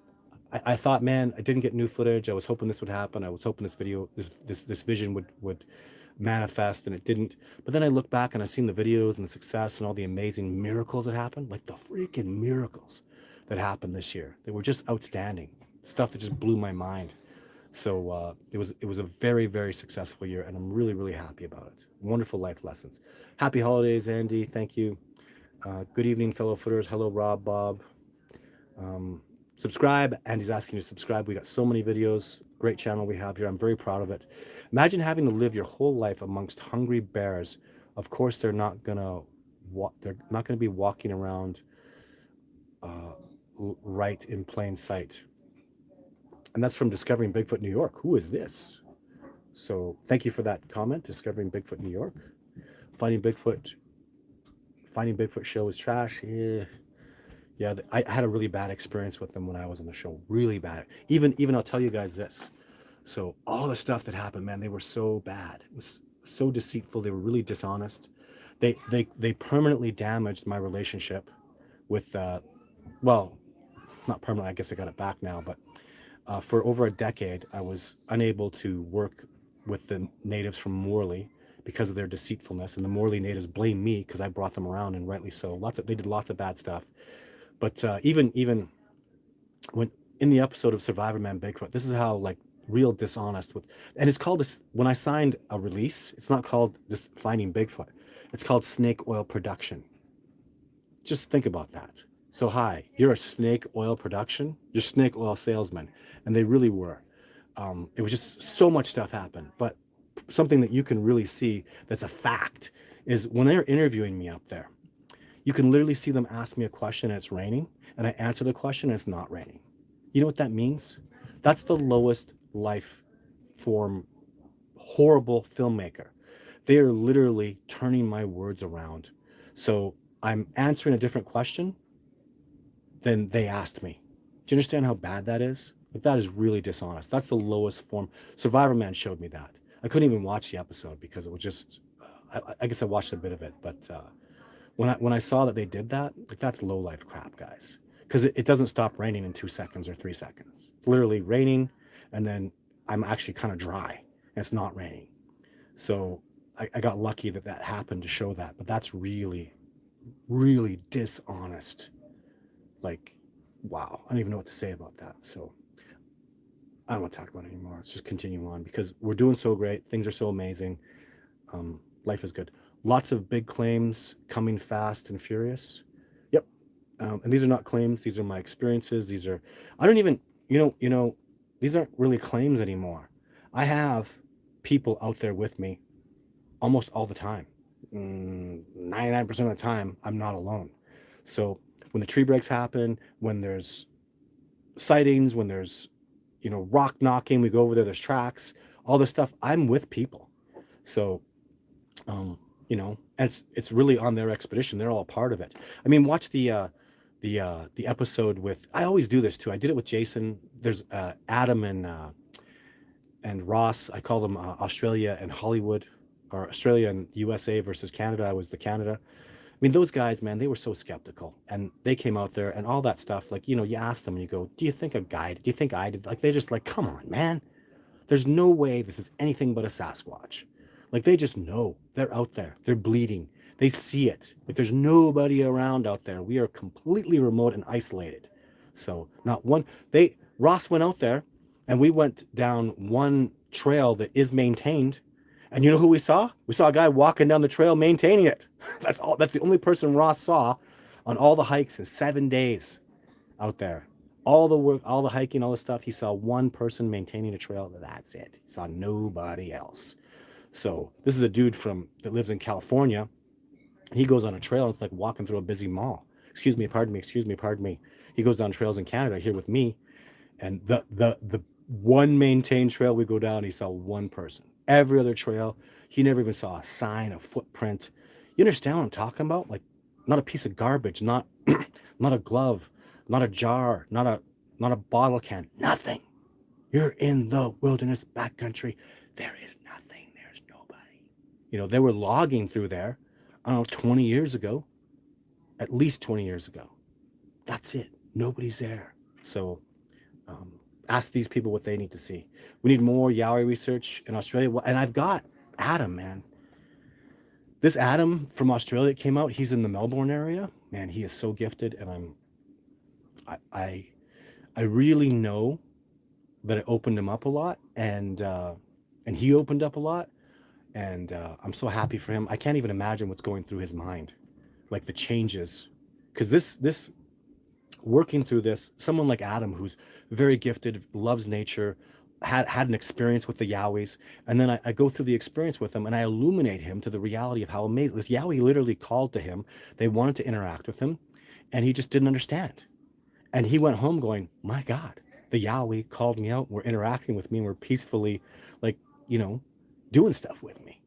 I thought, man, I didn't get new footage. I was hoping this would happen. I was hoping this vision would manifest, and it didn't. But then I look back and I've seen the videos and the success and all the amazing miracles that happened, like the freaking miracles that happened this year. They were just outstanding. Stuff that just blew my mind. So it was a very, very successful year, and I'm really, really happy about it. Wonderful life lessons. Happy holidays, Andy. Thank you. Good evening, fellow footers. Hello, Rob, Bob. Subscribe. Andy's asking you to subscribe. We got so many videos. Great channel we have here. I'm very proud of it. Imagine having to live your whole life amongst hungry bears. Of course, they're not gonna be walking around right in plain sight. And that's from Discovering Bigfoot New York. Who is this? So thank you for that comment. Discovering Bigfoot New York. Finding Bigfoot show is trash. Yeah, I had a really bad experience with them when I was on the show. Really bad. Even I'll tell you guys this. So all the stuff that happened, man, they were so bad. It was so deceitful. They were really dishonest. They permanently damaged my relationship with well, not permanently. I guess I got it back now, but for over a decade, I was unable to work with the natives from Morley because of their deceitfulness, and the Morley natives blamed me because I brought them around, and rightly so. They did lots of bad stuff. But even when in the episode of Survivor Man Bigfoot, this is how like real dishonest with, and it's called this. When I signed a release, it's not called just Finding Bigfoot. It's called Snake Oil Production. Just think about that. So hi, you're a snake oil production. You're snake oil salesman, and they really were. It was just so much stuff happened. But something that you can really see that's a fact is when they're interviewing me up there, you can literally see them ask me a question and it's raining, and I answer the question and it's not raining. You know what that means? That's the lowest life form, horrible filmmaker. They are literally turning my words around. So I'm answering a different question than they asked me. Do you understand how bad that is? Like, that is really dishonest. That's the lowest form. Survivor Man showed me that. I couldn't even watch the episode because it was just, I guess I watched a bit of it, but when I saw that they did that, like, that's low life crap, guys. Because it doesn't stop raining in 2 seconds or 3 seconds. It's literally raining, and then I'm actually kind of dry, and it's not raining. So I got lucky that happened to show that, but that's really, really dishonest. Like, wow, I don't even know what to say about that. So I don't want to talk about it anymore. Let's just continue on because we're doing so great. Things are so amazing. Life is good. Lots of big claims coming fast and furious. Yep. And these are not claims. These are my experiences. I don't even, these aren't really claims anymore. I have people out there with me almost all the time. 99% of the time, I'm not alone. So when the tree breaks happen, when there's sightings, when there's, rock knocking, we go over there, there's tracks, all this stuff, I'm with people. So, and it's really on their expedition. They're all a part of it. I mean, watch the episode with, I always do this too. I did it with Jason. There's Adam and Ross. I call them Australia and Hollywood, or Australia and USA versus Canada. I was the Canada. I mean, those guys, man, they were so skeptical, and they came out there and all that stuff. Like, you ask them and you go, do you think a guide? Do you think I did? Like, they're just like, come on, man. There's no way this is anything but a Sasquatch. Like, they just know. They're out there. They're bleeding. They see it. Like, there's nobody around out there. We are completely remote and isolated. So not one. Ross went out there, and we went down one trail that is maintained. And you know who we saw? We saw a guy walking down the trail maintaining it. That's all. That's the only person Ross saw on all the hikes in 7 days out there. All the work, all the hiking, all the stuff. He saw one person maintaining a trail. That's it. He saw nobody else. So this is a dude that lives in California. He goes on a trail, and it's like walking through a busy mall. Excuse me, pardon me, excuse me, pardon me. He goes down trails in Canada here with me, and the one maintained trail we go down, he saw one person. Every other trail, he never even saw a sign, a footprint. You understand what I'm talking about? Like, not a piece of garbage, not not a glove, not a jar, not a bottle can, nothing. You're in the wilderness backcountry. There is nothing. There's nobody. They were logging through there, I don't know, 20 years ago, at least 20 years ago. That's it. Nobody's there. So ask these people what they need to see. We need more Yowie research in Australia. And I've got Adam, man. This Adam from Australia came out. He's in the Melbourne area. Man, he is so gifted. And I really know that it opened him up a lot. And he opened up a lot. And I'm so happy for him. I can't even imagine what's going through his mind. Like the changes. Because this working through this, someone like Adam, who's very gifted, loves nature, had an experience with the Yowies, and then I go through the experience with him, and I illuminate him to the reality of how amazing this Yowie literally called to him. They wanted to interact with him, and he just didn't understand. And he went home going, my God, the Yowie called me out. We're interacting with me, and we're peacefully, like, doing stuff with me.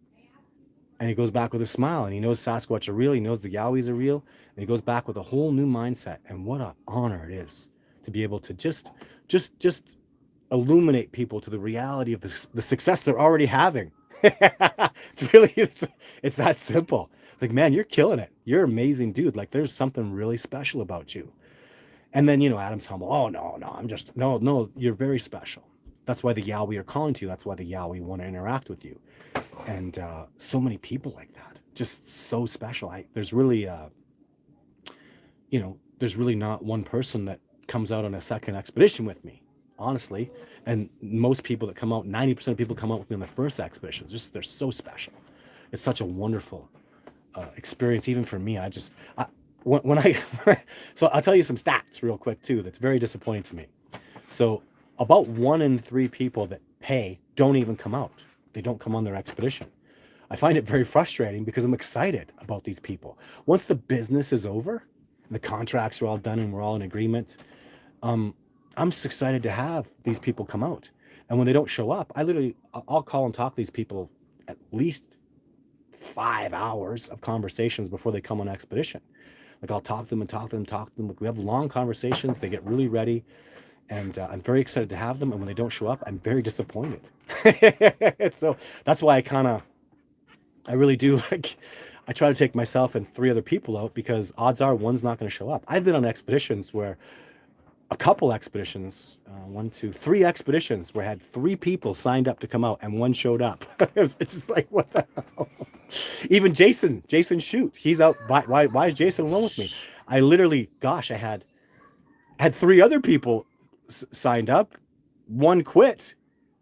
And he goes back with a smile, and he knows Sasquatch are real. He knows the Yowies are real, and he goes back with a whole new mindset. And what an honor it is to be able to just illuminate people to the reality of the success they're already having. It's that simple. Like, man, you're killing it. You're an amazing dude. Like, there's something really special about you. And then, Adam's humble. Oh, no, no, you're very special. That's why the Yowie are calling to you. That's why the Yowie want to interact with you. And so many people like that, just so special. There's really not one person that comes out on a second expedition with me, honestly. And most people that come out, 90% of people come out with me on the first expedition. They're so special. It's such a wonderful experience, even for me. So I'll tell you some stats real quick too. That's very disappointing to me. So about 1 in 3 people that pay don't even come out. They don't come on their expedition. I find it very frustrating because I'm excited about these people. Once the business is over, the contracts are all done and we're all in agreement, I'm so excited to have these people come out. And when they don't show up, I'll call and talk to these people at least 5 hours of conversations before they come on expedition. Like, I'll talk to them and talk to them, talk to them. Like, we have long conversations. They get really ready. And I'm very excited to have them. And when they don't show up, I'm very disappointed. So that's why I really do, I try to take myself and 3 other people out, because odds are one's not going to show up. I've been on expeditions where a couple expeditions, 3 expeditions where I had 3 people signed up to come out and 1 showed up. It's just like, what the hell? Even Jason Shoot, he's out. Why is Jason alone with me? I literally, I had 3 other people signed up, 1 quit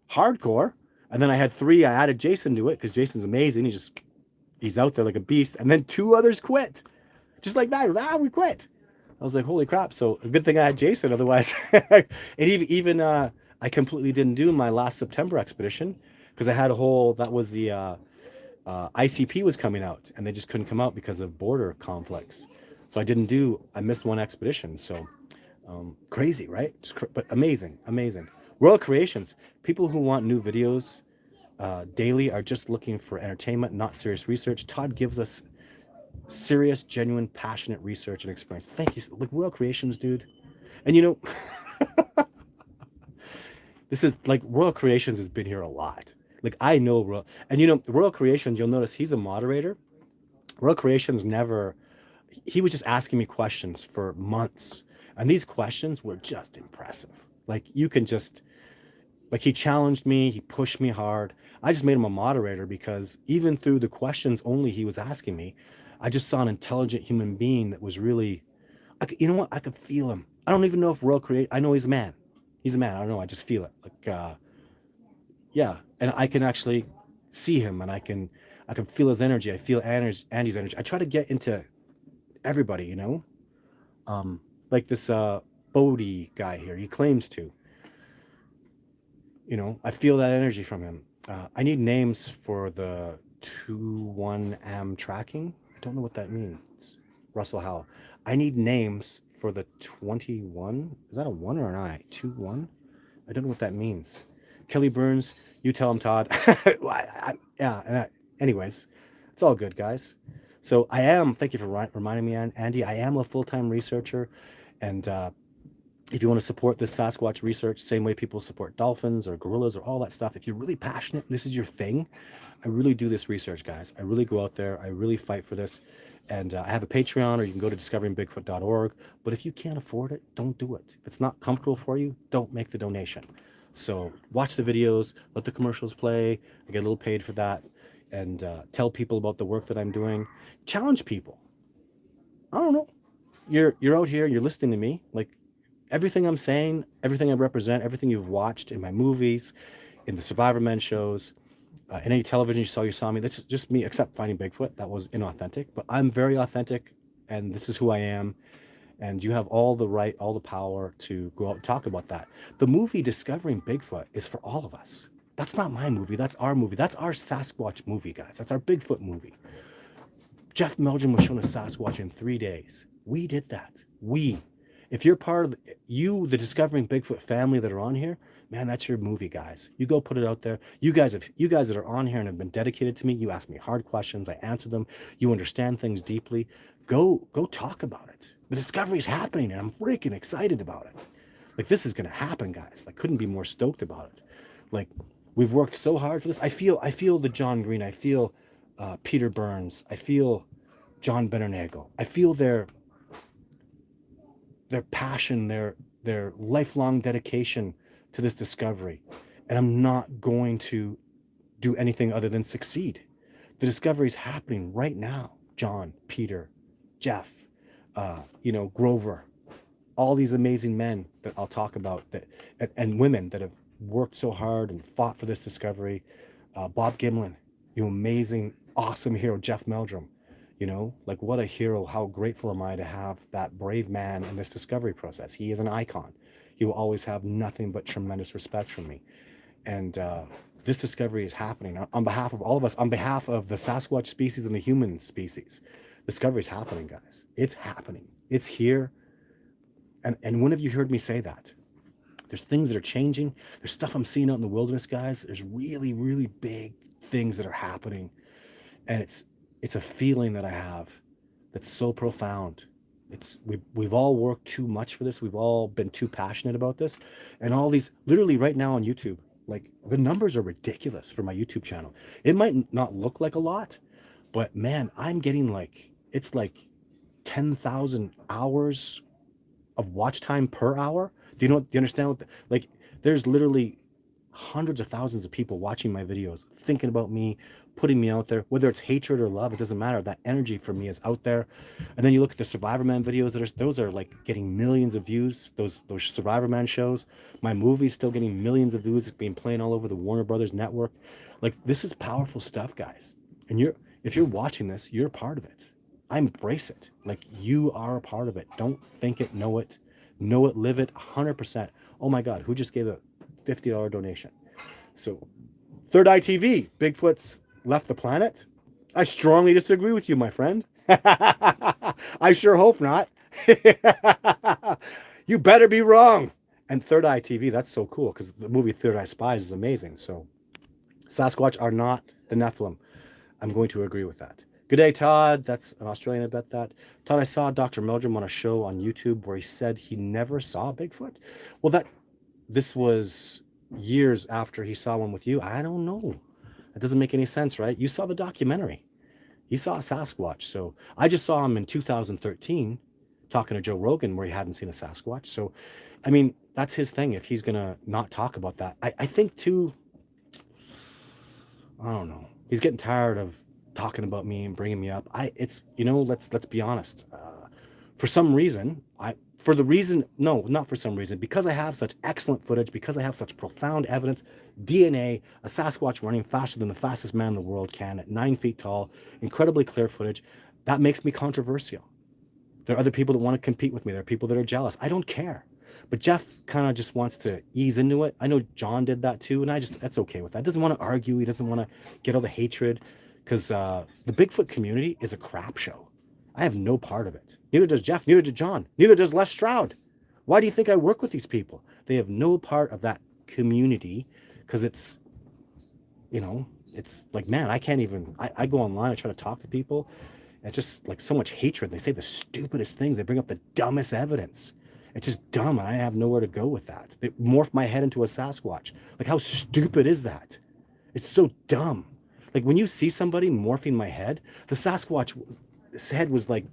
hardcore, and then I had 3. I added Jason to it because Jason's amazing. He's out there like a beast. And then 2 others quit, just like that. We quit. I was like, holy crap. So a good thing I had Jason. Otherwise, and even I completely didn't do my last September expedition because I had that was the ICP was coming out, and they just couldn't come out because of border conflicts. So I missed one expedition. So crazy, right? But amazing, amazing. World Creations. People who want new videos daily are just looking for entertainment, not serious research. Todd gives us serious, genuine, passionate research and experience. Thank you. Like World Creations, dude. And you know, this is like Royal Creations has been here a lot. Like I know Royal, and you know, Royal Creations, you'll notice he's a moderator. Royal Creations never, he was just asking me questions for months. And these questions were just impressive. Like you can just, like he challenged me, he pushed me hard. I just made him a moderator because even through the questions only he was asking me, I just saw an intelligent human being that was really, you know what? I could feel him. I don't even know if Royal Create, I know he's a man. He's a man. I don't know. I just feel it. Like, yeah. And I can actually see him and I can feel his energy. I feel Andy's energy. I try to get into everybody, you know, like this Bodhi guy here. He claims to, you know, I feel that energy from him. I need names for the 2-1-am tracking. I don't know what that means. Russell Howell. I need names for the 21. Is that a 1 or an I? 2-1? I don't know what that means. Kelly Burns, you tell him, Todd. Yeah. Anyways, it's all good, guys. So thank you for reminding me, Andy, I am a full-time researcher. And if you want to support this Sasquatch research, same way people support dolphins or gorillas or all that stuff, if you're really passionate, this is your thing, I really do this research, guys. I really go out there. I really fight for this. And I have a Patreon, or you can go to discoveringbigfoot.org. But if you can't afford it, don't do it. If it's not comfortable for you, don't make the donation. So watch the videos, let the commercials play. I get a little paid for that. And tell people about the work that I'm doing. Challenge people. I don't know. You're out here, you're listening to me. Like everything I'm saying, everything I represent, everything you've watched in my movies, in the Survivor Men shows, in any television you saw me. This is just me, except Finding Bigfoot. That was inauthentic, but I'm very authentic, and this is who I am. And you have all the right, all the power to go out and talk about that. The movie Discovering Bigfoot is for all of us. That's not my movie. That's our movie. That's our Sasquatch movie, guys. That's our Bigfoot movie. Jeff Meldrum was shown a Sasquatch in 3 days. We did that. If you're part of the Discovering Bigfoot family that are on here, man, that's your movie, guys. You go put it out there. You guys that are on here and have been dedicated to me, you ask me hard questions, I answer them. You understand things deeply. Go talk about it. The discovery is happening, and I'm freaking excited about it. Like this is gonna happen, guys. I couldn't be more stoked about it. Like we've worked so hard for this. I feel the John Green. I feel Peter Burns. I feel John Bennernagel. I feel their passion, their lifelong dedication to this discovery. And I'm not going to do anything other than succeed. The discovery is happening right now. John, Peter, Jeff, Grover, all these amazing men that I'll talk about and women that have worked so hard and fought for this discovery. Bob Gimlin, you amazing, awesome hero, Jeff Meldrum. Like what a hero. How grateful am I to have that brave man in this discovery process. He is an icon. He will always have nothing but tremendous respect from me. And this discovery is happening on behalf of all of us, on behalf of the Sasquatch species and the human species. Discovery is happening, guys. It's happening. It's here. And when have you heard me say that? There's things that are changing. There's stuff I'm seeing out in the wilderness, guys. There's really, really big things that are happening. And it's a feeling that I have that's so profound. We've all worked too much for this. We've all been too passionate about this. And all these, literally right now on YouTube, like the numbers are ridiculous for my YouTube channel. It might not look like a lot, but man, I'm getting it's like 10,000 hours of watch time per hour. Do you understand there's literally hundreds of thousands of people watching my videos, thinking about me, putting me out there, whether it's hatred or love, it doesn't matter. That energy for me is out there. And then you look at the Survivor Man videos, those are like getting millions of views. Those Survivor Man shows, my movie's still getting millions of views. It's being played all over the Warner Brothers network. Like this is powerful stuff, guys. And if you're watching this, you're a part of it. I embrace it. Like you are a part of it. Don't think it, know it, live it 100%. Oh my God, who just gave a $50 donation? So Third Eye TV, Bigfoot's left the planet. I strongly disagree with you, my friend. I sure hope not. You better be wrong. And Third Eye TV, that's so cool because the movie Third Eye Spies is amazing. So Sasquatch are not the Nephilim. I'm going to agree with that. Good day, Todd. That's an Australian, I bet that. Todd, I saw Dr. Meldrum on a show on YouTube where he said he never saw Bigfoot. Well, this was years after he saw one with you. I don't know. That doesn't make any sense, right? You saw the documentary. You saw a Sasquatch. So I just saw him in 2013 talking to Joe Rogan where he hadn't seen a Sasquatch. So, I mean, that's his thing. If he's going to not talk about that, I think too, I don't know. He's getting tired of talking about me and bringing me up. Let's be honest. For some reason, not for some reason, because I have such excellent footage, because I have such profound evidence, DNA, a Sasquatch running faster than the fastest man in the world can at 9 feet tall, incredibly clear footage, that makes me controversial. There are other people that want to compete with me. There are people that are jealous. I don't care. But Jeff kind of just wants to ease into it. I know John did that too, and that's okay with that. Doesn't want to argue. He doesn't want to get all the hatred because the Bigfoot community is a crap show. I have no part of it. Neither does Jeff, neither does John, neither does Les Stroud. Why do you think I work with these people? They have no part of that community because it's like, man, I can't even, I go online, I try to talk to people. It's just like so much hatred. They say the stupidest things. They bring up the dumbest evidence. It's just dumb, and I have nowhere to go with that. They morphed my head into a Sasquatch. Like, how stupid is that? It's so dumb. Like, when you see somebody morphing my head, the Sasquatch's head was like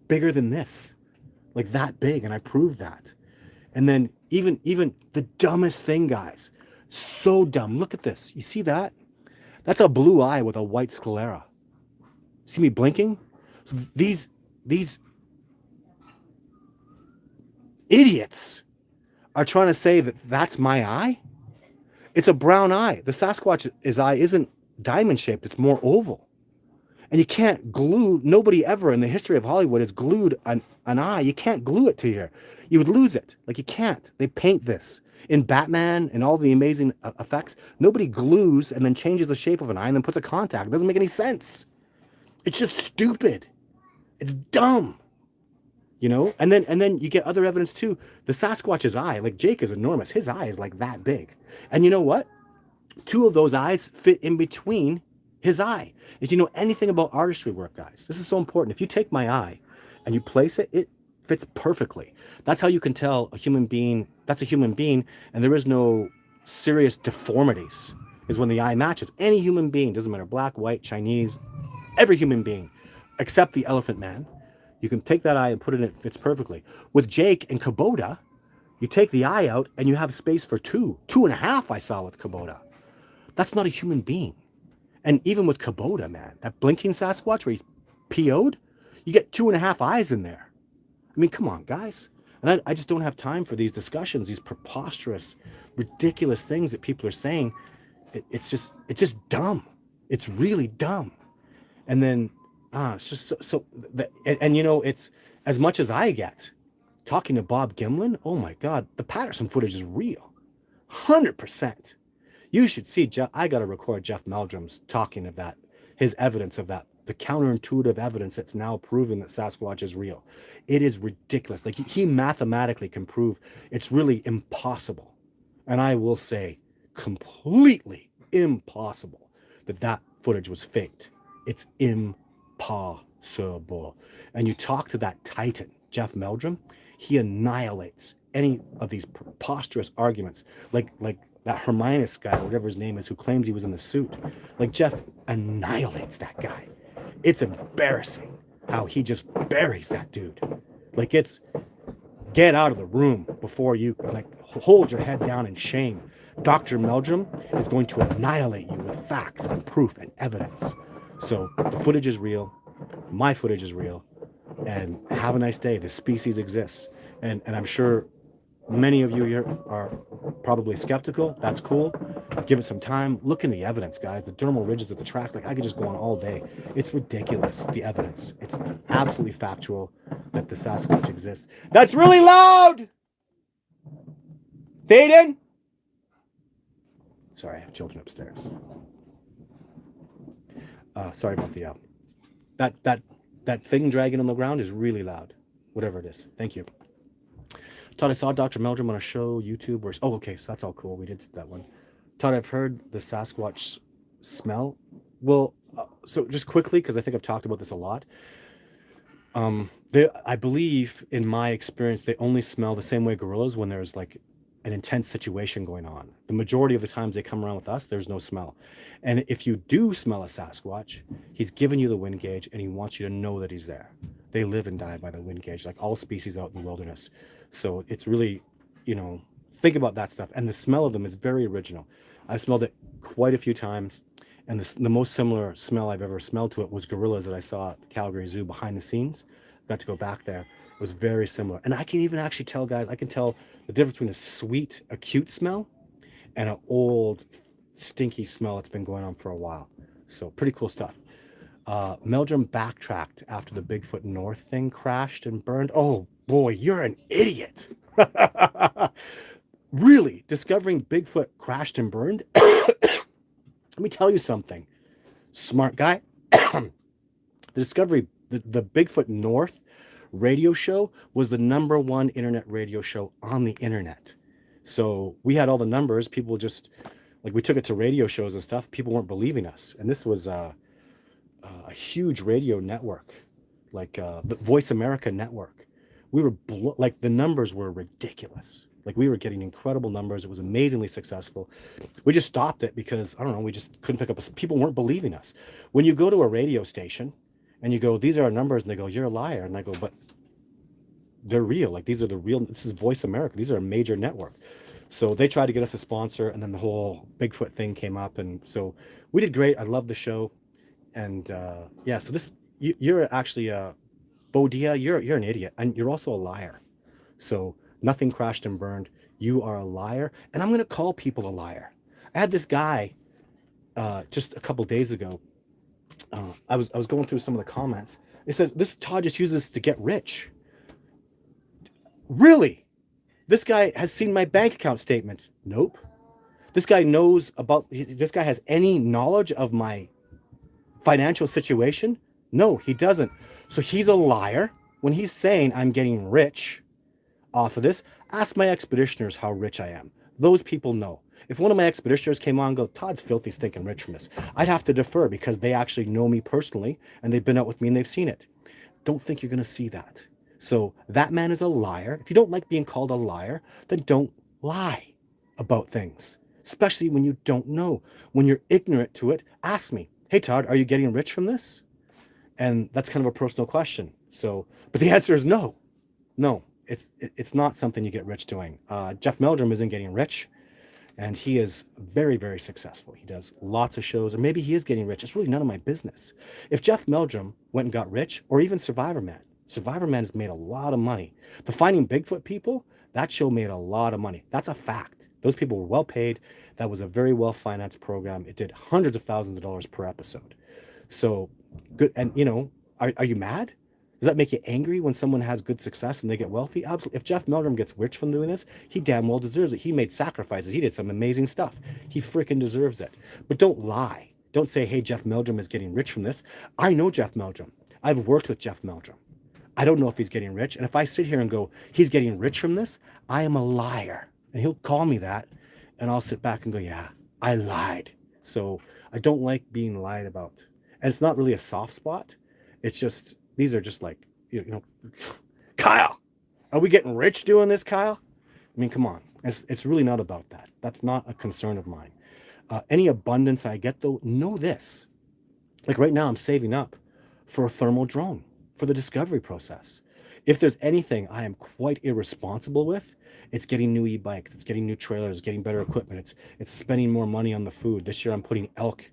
bigger than this, like that big, and I proved that. And then even the dumbest thing, guys, so dumb. Look at this. You see that? That's a blue eye with a white sclera. See me blinking? So these idiots are trying to say that that's my eye. It's a brown eye. The Sasquatch's eye isn't diamond shaped. It's more oval. And you can't glue, nobody ever in the history of Hollywood has glued an eye. You can't glue it to here. You would lose it. Like, you can't. They paint this. In Batman and all the amazing effects, nobody glues and then changes the shape of an eye and then puts a contact. It doesn't make any sense. It's just stupid. It's dumb. And then you get other evidence too. The Sasquatch's eye, like Jake is enormous. His eye is like that big. And you know what? 2 of those eyes fit in between his eye. If you know anything about artistry work, guys, this is so important. If you take my eye and you place it, it fits perfectly. That's how you can tell a human being, that's a human being, and there is no serious deformities, is when the eye matches. Any human being, doesn't matter, black, white, Chinese, every human being, except the elephant man. You can take that eye and put it in, it fits perfectly. With Jake and Kubota, you take the eye out and you have space for 2.5 I saw with Kubota. That's not a human being. And even with Kubota, man, that blinking Sasquatch where he's PO'd, you get 2.5 eyes in there. I mean, come on, guys. And I just don't have time for these discussions, these preposterous, ridiculous things that people are saying. It's just dumb. It's really dumb. And then, it's just it's as much as I get talking to Bob Gimlin. Oh my God, the Patterson footage is real. 100%. You should see Jeff. I got to record Jeff Meldrum's talking of that, his evidence of that, the counterintuitive evidence that's now proven that Sasquatch is real. It is ridiculous. Like, he mathematically can prove it's really impossible. And I will say completely impossible that footage was faked. It's impossible. And you talk to that titan, Jeff Meldrum, he annihilates any of these preposterous arguments. Like that Hermanus guy, whatever his name is, who claims he was in the suit. Like, Jeff annihilates that guy. It's embarrassing how he just buries that dude. Like, it's get out of the room before you, like, hold your head down in shame. Dr. Meldrum is going to annihilate you with facts and proof and evidence. So the footage is real. My footage is real. And have a nice day. The species exists. And I'm sure many of you here are probably skeptical. That's cool. Give it some time. Look in the evidence, guys. The dermal ridges of the tracks. Like, I could just go on all day. It's ridiculous, the evidence. It's absolutely factual that the Sasquatch exists. That's really loud! Thaden? Sorry, I have children upstairs. Sorry about the that that thing dragging on the ground is really loud. Whatever it is. Thank you. Todd, I saw Dr. Meldrum on a show, YouTube, where oh, okay, so that's all cool. We did that one. Todd, I've heard the Sasquatch smell. Well, so just quickly, because I think I've talked about this a lot. I believe, in my experience, they only smell the same way gorillas when there's like an intense situation going on. The majority of the times they come around with us, there's no smell. And if you do smell a Sasquatch, he's giving you the wind gauge and he wants you to know that he's there. They live and die by the wind gauge, like all species out in the wilderness. So it's really, think about that stuff. And the smell of them is very original. I've smelled it quite a few times. And the most similar smell I've ever smelled to it was gorillas that I saw at the Calgary Zoo behind the scenes. Got to go back there. It was very similar. And I can even actually tell, guys, I can tell the difference between a sweet, acute smell and an old, stinky smell that's been going on for a while. So pretty cool stuff. Meldrum backtracked after the Bigfoot North thing crashed and burned. Oh, boy, you're an idiot. Really? Discovering Bigfoot crashed and burned? Let me tell you something, smart guy. The discovery, the Bigfoot North radio show was the #1 internet radio show on the internet. So we had all the numbers. People just, like, we took it to radio shows and stuff. People weren't believing us. And this was a huge radio network, like the Voice America network. We were, like, the numbers were ridiculous. Like, we were getting incredible numbers. It was amazingly successful. We just stopped it because, I don't know, we just couldn't pick up. People weren't believing us. When you go to a radio station and you go, these are our numbers, and they go, you're a liar. And I go, but they're real. Like, these are the real, this is Voice America. These are a major network. So they tried to get us a sponsor, and then the whole Bigfoot thing came up. And so we did great. I loved the show. And yeah, so this, you're actually, Bodia, you're an idiot. And you're also a liar. So nothing crashed and burned. You are a liar. And I'm going to call people a liar. I had this guy just a couple days ago. I was going through some of the comments. It says, this Todd just uses this to get rich. Really? This guy has seen my bank account statements. Nope. This guy knows about, this guy has any knowledge of my financial situation? No, he doesn't. So he's a liar when he's saying I'm getting rich off of this. Ask my expeditioners how rich I am. Those people know. If one of my expeditioners came on and go, Todd's filthy stinking rich from this, I'd have to defer because they actually know me personally and they've been out with me and they've seen it. Don't think you're going to see that. So that man is a liar. If you don't like being called a liar, then don't lie about things, especially when you don't know. When you're ignorant to it, ask me, hey, Todd, are you getting rich from this? And that's kind of a personal question. So, but the answer is no. No, it's not something you get rich doing. Jeff Meldrum isn't getting rich, and he is very, very successful. He does lots of shows, or maybe he is getting rich. It's really none of my business. If Jeff Meldrum went and got rich, or even Survivor Man has made a lot of money. The Finding Bigfoot people, that show made a lot of money. That's a fact. Those people were well paid. That was a very well financed program. It did hundreds of thousands of dollars per episode. So good. And are you mad? Does that make you angry when someone has good success and they get wealthy? Absolutely. If Jeff Meldrum gets rich from doing this, he damn well deserves it. He made sacrifices. He did some amazing stuff. He freaking deserves it. But don't lie. Don't say, hey, Jeff Meldrum is getting rich from this. I know Jeff Meldrum. I've worked with Jeff Meldrum. I don't know if he's getting rich. And if I sit here and go, he's getting rich from this, I am a liar. And he'll call me that. And I'll sit back and go, yeah, I lied. So I don't like being lied about. And it's not really a soft spot. It's just, these are just like, Kyle, are we getting rich doing this, Kyle? I mean, come on. It's really not about that. That's not a concern of mine. Any abundance I get, though, know this. Like right now, I'm saving up for a thermal drone for the discovery process. If there's anything I am quite irresponsible with, it's getting new e-bikes, it's getting new trailers, getting better equipment, it's spending more money on the food. This year I'm putting elk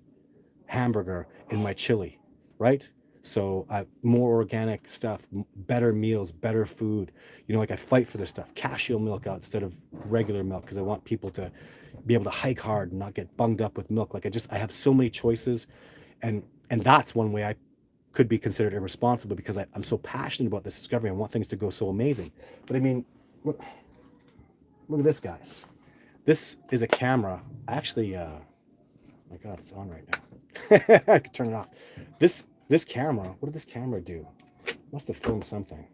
hamburger in my chili, right? So more organic stuff, better meals, better food. Like I fight for this stuff. Cashew milk out instead of regular milk because I want people to be able to hike hard and not get bunged up with milk. Like I have so many choices, and that's one way I could be considered irresponsible because I'm so passionate about this discovery. I want things to go so amazing. But I mean, look at this, guys. This is a camera. Actually, my God, it's on right now. I could turn it off. This camera, what did this camera do? Must have filmed something.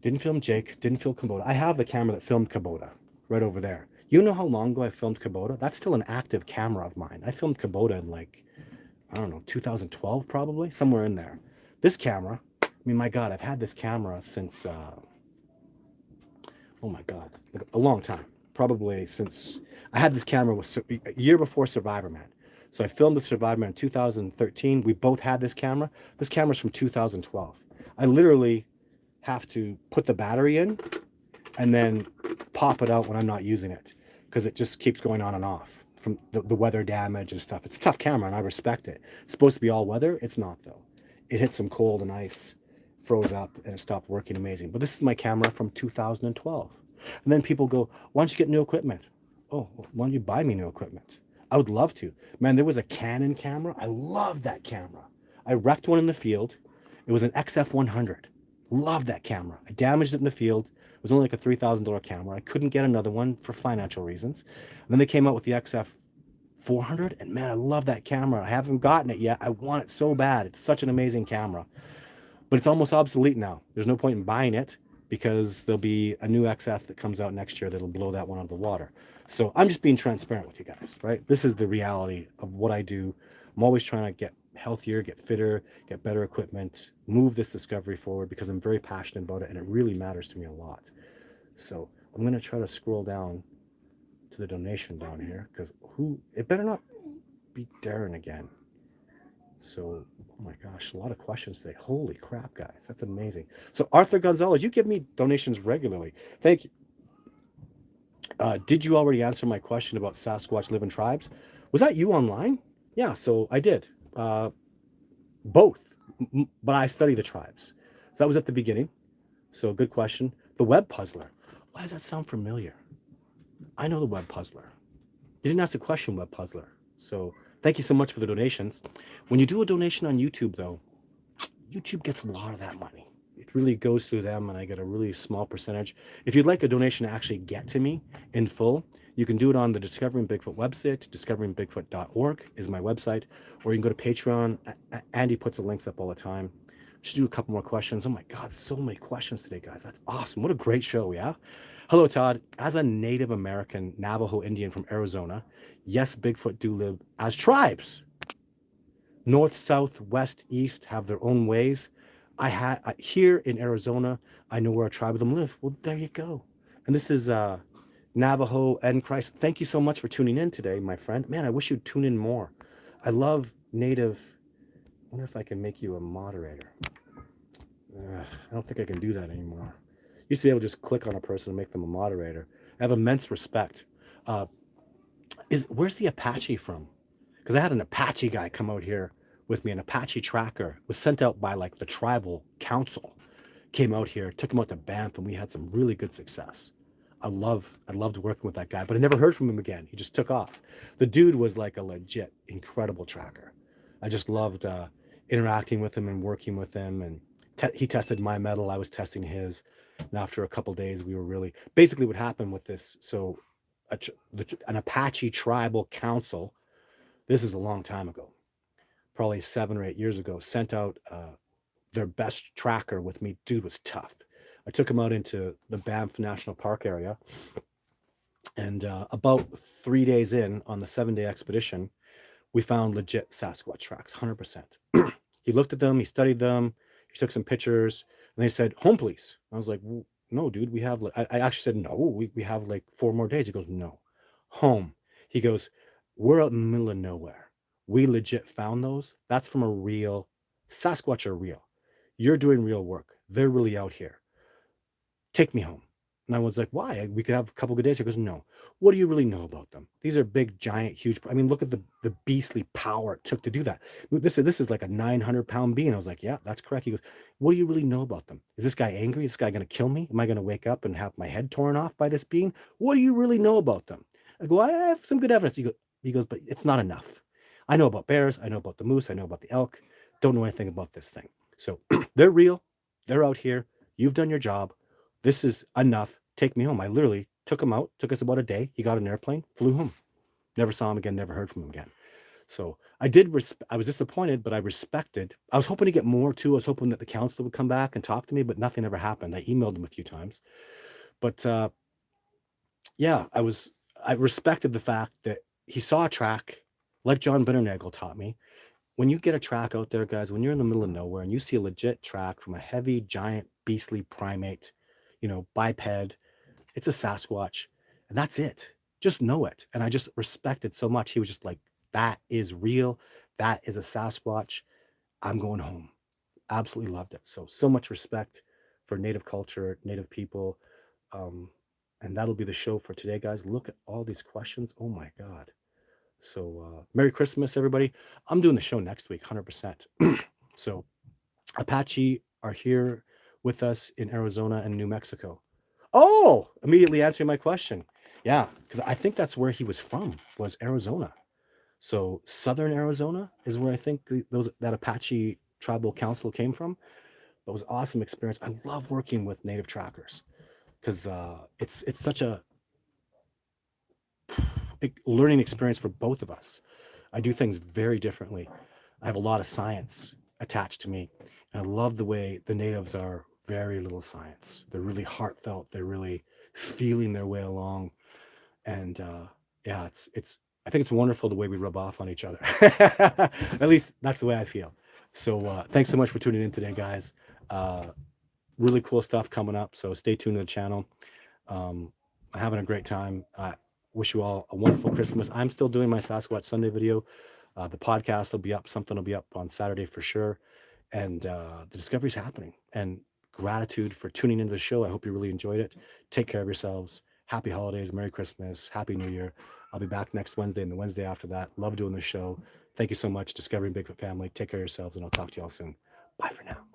Didn't film Jake, didn't film Kubota. I have the camera that filmed Kubota right over there. You know how long ago I filmed Kubota? That's still an active camera of mine. I filmed Kubota in like, I don't know, 2012 probably, somewhere in there. This camera, I mean, my God, I've had this camera since, oh my God, like a long time. Probably since I had this camera was a year before Survivor Man. So I filmed with Survivor Man in 2013. We both had this camera. This camera's from 2012. I literally have to put the battery in and then pop it out when I'm not using it because it just keeps going on and off from the weather damage and stuff. It's a tough camera and I respect it. It's supposed to be all weather. It's not though. It hit some cold and ice, froze up, and it stopped working amazing. But this is my camera from 2012. And then people go, why don't you get new equipment? Oh, why don't you buy me new equipment? I would love to. Man, there was a Canon camera. I loved that camera. I wrecked one in the field. It was an XF100. Loved that camera. I damaged it in the field. It was only like a $3,000 camera. I couldn't get another one for financial reasons. And then they came out with the XF400, and man, I love that camera. I haven't gotten it yet. I want it so bad. It's such an amazing camera. But it's almost obsolete now. There's no point in buying it because there'll be a new XF that comes out next year that'll blow that one out of the water. So I'm just being transparent with you guys, right? This is the reality of what I do. I'm always trying to get healthier, get fitter, get better equipment, move this discovery forward because I'm very passionate about it and it really matters to me a lot. So I'm going to try to scroll down to the donation down here because it better not be Darren again. So, oh my gosh, a lot of questions today. Holy crap, guys. That's amazing. So, Arthur Gonzalez, you give me donations regularly. Thank you. Did you already answer my question about Sasquatch live in tribes? Was that you online? Yeah, so I did. Both, but I study the tribes. So that was at the beginning. So, good question. The web puzzler. Why does that sound familiar? I know the web puzzler. You didn't ask the question, web puzzler. So, thank you so much for the donations. When you do a donation on YouTube, though, YouTube gets a lot of that money. It really goes through them, and I get a really small percentage. If you'd like a donation to actually get to me in full, you can do it on the Discovering Bigfoot website. DiscoveringBigfoot.org is my website, or you can go to Patreon. Andy puts the links up all the time. Just do a couple more questions. Oh my God, so many questions today, guys. That's awesome. What a great show, yeah? Hello, Todd. As a Native American Navajo Indian from Arizona, yes, Bigfoot do live as tribes. North, south, west, east have their own ways. Here in Arizona, I know where a tribe of them live. Well, there you go. And this is Navajo and Christ. Thank you so much for tuning in today, my friend. Man, I wish you'd tune in more. I love Native. I wonder if I can make you a moderator. I don't think I can do that anymore. Used to be able to just click on a person and make them a moderator. I have immense respect. Where's the Apache from? Because I had an Apache guy come out here with me, an Apache tracker was sent out by like the tribal council, came out here, took him out to Banff, and we had some really good success. I loved working with that guy, but I never heard from him again. He just took off. The dude was like a legit, incredible tracker. I just loved interacting with him and working with him. And he tested my metal, I was testing his. And after a couple days, we were really basically what happened with this. So an Apache tribal council, this is a long time ago, probably 7 or 8 years ago, sent out their best tracker with me. Dude was tough. I took him out into the Banff National Park area. And about 3 days in on the 7-day expedition, we found legit Sasquatch tracks, 100%. He looked at them, he studied them, he took some pictures, and they said, home police. I was like, well, no, dude, we have, I actually said, no, we have like 4 more days. He goes, no, home. He goes, we're out in the middle of nowhere. We legit found those. That's from a real, Sasquatch are real. You're doing real work. They're really out here. Take me home. And I was like, why? We could have a couple good days. He goes, no. What do you really know about them? These are big, giant, huge. I mean, look at the beastly power it took to do that. This is like a 900-pound being. I was like, yeah, that's correct. He goes, what do you really know about them? Is this guy angry? Is this guy going to kill me? Am I going to wake up and have my head torn off by this being? What do you really know about them? I go, I have some good evidence. He goes, but it's not enough. I know about bears. I know about the moose. I know about the elk. Don't know anything about this thing. So they're real. They're out here. You've done your job. This is enough. Take me home. I literally took him out. Took us about a day. He got an airplane, flew home. Never saw him again. Never heard from him again. So I was disappointed, but I respected. I was hoping to get more too. I was hoping that the counselor would come back and talk to me, but nothing ever happened. I emailed him a few times, but yeah, I respected the fact that he saw a track, like John Bitternagel taught me. When you get a track out there, guys, when you're in the middle of nowhere and you see a legit track from a heavy, giant, beastly primate, biped, it's a Sasquatch, and that's it. Just know it. And I just respected so much. He was just like, that is real. That is a Sasquatch. I'm going home. Absolutely loved it. So much respect for Native culture, Native people. Um, and that'll be the show for today, guys. Look at all these questions. Oh my God. So Merry Christmas, everybody. I'm doing the show next week, 100%. So Apache are here with us in Arizona and New Mexico. Oh, immediately answering my question. Yeah, because I think that's where he was from, was Arizona. So southern Arizona is where I think that Apache tribal council came from. It was an awesome experience. I love working with native trackers because it's such a learning experience for both of us. I do things very differently. I have a lot of science attached to me. And I love the way the natives are very little science. They're really heartfelt. They're really feeling their way along. And yeah, I think it's wonderful the way we rub off on each other. At least that's the way I feel. So thanks so much for tuning in today, guys. Really cool stuff coming up. So stay tuned to the channel. I'm having a great time. I wish you all a wonderful Christmas. I'm still doing my Sasquatch Sunday video. The podcast will be up. Something will be up on Saturday for sure. And the discovery's happening. And gratitude for tuning into the show. I hope you really enjoyed it. Take care of yourselves. Happy holidays. Merry Christmas. Happy New Year. I'll be back next Wednesday and the Wednesday after that. Love doing the show. Thank you so much, Discovering Bigfoot family. Take care of yourselves, and I'll talk to you all soon. Bye for now.